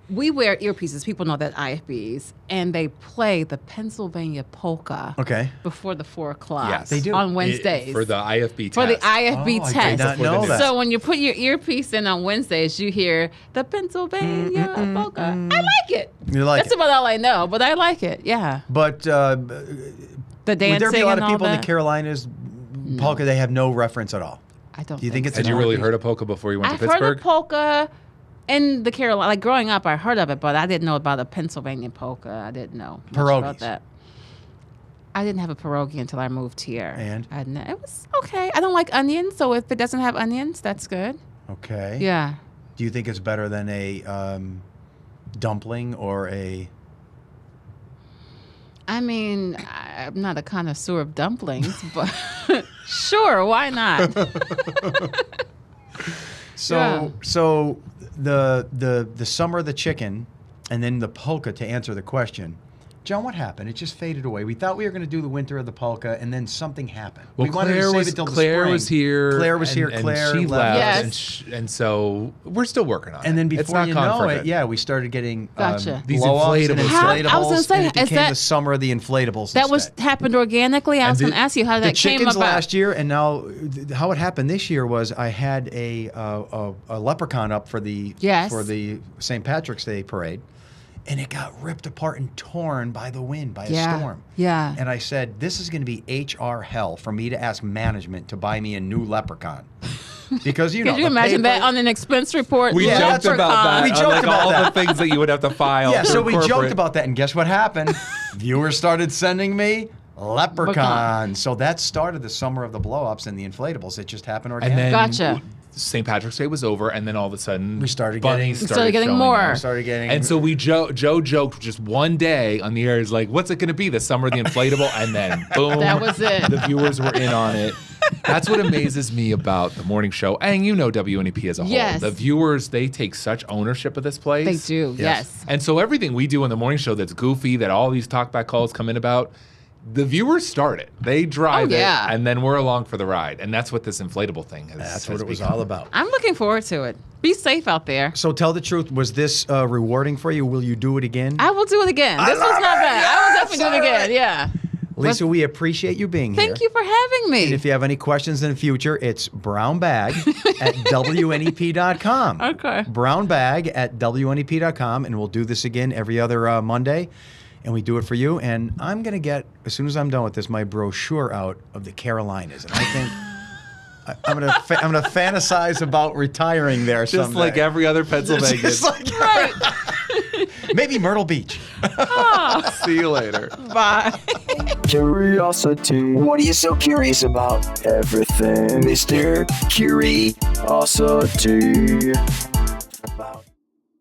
Speaker 4: We wear earpieces. People know that IFBs, and they play the Pennsylvania polka.
Speaker 2: Okay.
Speaker 4: Before the 4 o'clock.
Speaker 3: Yes.
Speaker 2: They do.
Speaker 4: On Wednesdays.
Speaker 3: For the IFB test.
Speaker 4: For the IFB
Speaker 2: Oh, I
Speaker 4: test.
Speaker 2: did not know
Speaker 3: Before the
Speaker 2: that.
Speaker 4: So when you put your earpiece in on Wednesdays, you hear the Pennsylvania polka. I like it.
Speaker 2: You like
Speaker 4: That's
Speaker 2: it.
Speaker 4: about all I know, but I like it. Yeah.
Speaker 2: But
Speaker 4: The
Speaker 2: would
Speaker 4: dancing
Speaker 2: there be a lot
Speaker 4: and
Speaker 2: of
Speaker 4: all
Speaker 2: people in
Speaker 4: that.
Speaker 2: the Carolinas, polka, they have no reference at all?
Speaker 4: I don't.
Speaker 2: Do you think it's
Speaker 3: Had
Speaker 2: an
Speaker 3: you really
Speaker 2: Northeast-
Speaker 3: heard of polka before you went
Speaker 4: I've
Speaker 3: to
Speaker 4: heard
Speaker 3: Pittsburgh?
Speaker 4: of polka in the Carolina. Like growing up, I heard of it, but I didn't know about a Pennsylvania polka. I didn't know much
Speaker 2: Pierogies.
Speaker 4: about that. I didn't have a pierogi until I moved here.
Speaker 2: And?
Speaker 4: it was okay. I don't like onions, so if it doesn't have onions, that's good.
Speaker 2: Okay.
Speaker 4: Yeah.
Speaker 2: Do you think it's better than a dumpling or a...
Speaker 4: I mean, I'm not a connoisseur of dumplings, but sure, why not?
Speaker 2: So
Speaker 4: Yeah.
Speaker 2: so the summer of the chicken and then the polka to answer the question. John, what happened? It just faded away. We thought we were going to do the winter of the polka, and then something happened.
Speaker 3: Well,
Speaker 2: we wanted to
Speaker 3: Claire
Speaker 2: save
Speaker 3: was
Speaker 2: it till the
Speaker 3: Claire
Speaker 2: spring.
Speaker 3: was here.
Speaker 2: Claire was here.
Speaker 3: and
Speaker 2: Claire
Speaker 3: she left.
Speaker 4: Yes.
Speaker 3: And so we're still working on it.
Speaker 2: And then
Speaker 3: It's
Speaker 2: before
Speaker 3: not
Speaker 2: you
Speaker 3: gone
Speaker 2: know
Speaker 3: for
Speaker 2: it,
Speaker 3: good.
Speaker 2: yeah, we started getting
Speaker 4: Gotcha.
Speaker 3: These
Speaker 2: blow-ups and
Speaker 3: inflatables.
Speaker 4: How- I was gonna
Speaker 2: inflatables,
Speaker 4: say,
Speaker 2: and it
Speaker 4: is
Speaker 2: became
Speaker 4: that-
Speaker 2: the summer of the inflatables.
Speaker 4: That was
Speaker 2: instead.
Speaker 4: happened organically. I was
Speaker 3: And
Speaker 4: going to ask you how
Speaker 2: the
Speaker 4: that came
Speaker 2: chickens
Speaker 4: about.
Speaker 2: last year, and now how it happened this year was I had a leprechaun up for the
Speaker 4: Yes.
Speaker 2: St. Patrick's Day parade, and it got ripped apart and torn by the wind, by a
Speaker 4: Yeah.
Speaker 2: storm.
Speaker 4: Yeah.
Speaker 2: And I said, this is going to be HR hell for me to ask management to buy me a new leprechaun. Because, you know,
Speaker 4: Could you
Speaker 2: the
Speaker 4: imagine
Speaker 2: paper-
Speaker 4: that on an expense report?
Speaker 3: We
Speaker 2: Yeah,
Speaker 3: joked
Speaker 2: that's
Speaker 3: about that.
Speaker 2: We
Speaker 3: on,
Speaker 2: joked
Speaker 3: like
Speaker 2: about
Speaker 3: all
Speaker 2: that.
Speaker 3: the things that you would have to file.
Speaker 2: Yeah, so
Speaker 3: through
Speaker 2: we
Speaker 3: corporate.
Speaker 2: joked about that, and guess what happened? Viewers started sending me leprechauns. So that started the summer of the blow-ups and the inflatables. It just happened
Speaker 3: And
Speaker 2: organically.
Speaker 3: then
Speaker 4: Gotcha.
Speaker 3: St. Patrick's Day was over, and then all of a sudden
Speaker 2: We started
Speaker 3: bunnies
Speaker 2: getting-
Speaker 4: Started getting
Speaker 3: showing
Speaker 4: more.
Speaker 3: up.
Speaker 2: Started getting
Speaker 3: And so Joe joked just one day on the air, is like, what's it going to be? The summer of the inflatable? And then boom.
Speaker 4: That was it.
Speaker 3: The viewers were in on it. That's what amazes me about the morning show. And you know WNEP as a whole.
Speaker 4: Yes.
Speaker 3: The viewers, they take such ownership of this place.
Speaker 4: They do, yes.
Speaker 3: And so everything we do on the morning show that's goofy, that all these talkback calls come in about, the viewers start it. They drive
Speaker 4: yeah.
Speaker 3: it, and then we're along for the ride. And that's what this inflatable thing has.
Speaker 2: That's
Speaker 3: has
Speaker 2: what it was
Speaker 3: become.
Speaker 2: all about.
Speaker 4: I'm looking forward to it. Be safe out there.
Speaker 2: So tell the truth. Was this rewarding for you? Will you do it again?
Speaker 4: I will do it again. This was not bad. I will definitely do it again. Yeah.
Speaker 2: Lisa, we appreciate you being here.
Speaker 4: Thank you for having me.
Speaker 2: And if you have any questions in the future, it's brownbag at WNEP.com.
Speaker 4: Okay.
Speaker 2: Brownbag at WNEP.com. And we'll do this again every other Monday. And we do it for you. And I'm going to get, as soon as I'm done with this, my brochure out of the Carolinas. And I think I'm going to fantasize about retiring there
Speaker 3: Just
Speaker 2: someday.
Speaker 3: like every other Pennsylvanian.
Speaker 2: Just like
Speaker 4: Right.
Speaker 2: maybe Myrtle Beach.
Speaker 3: See you later.
Speaker 4: Bye.
Speaker 1: Curiosity. What are you so curious about? Everything, Mr. Curiosity.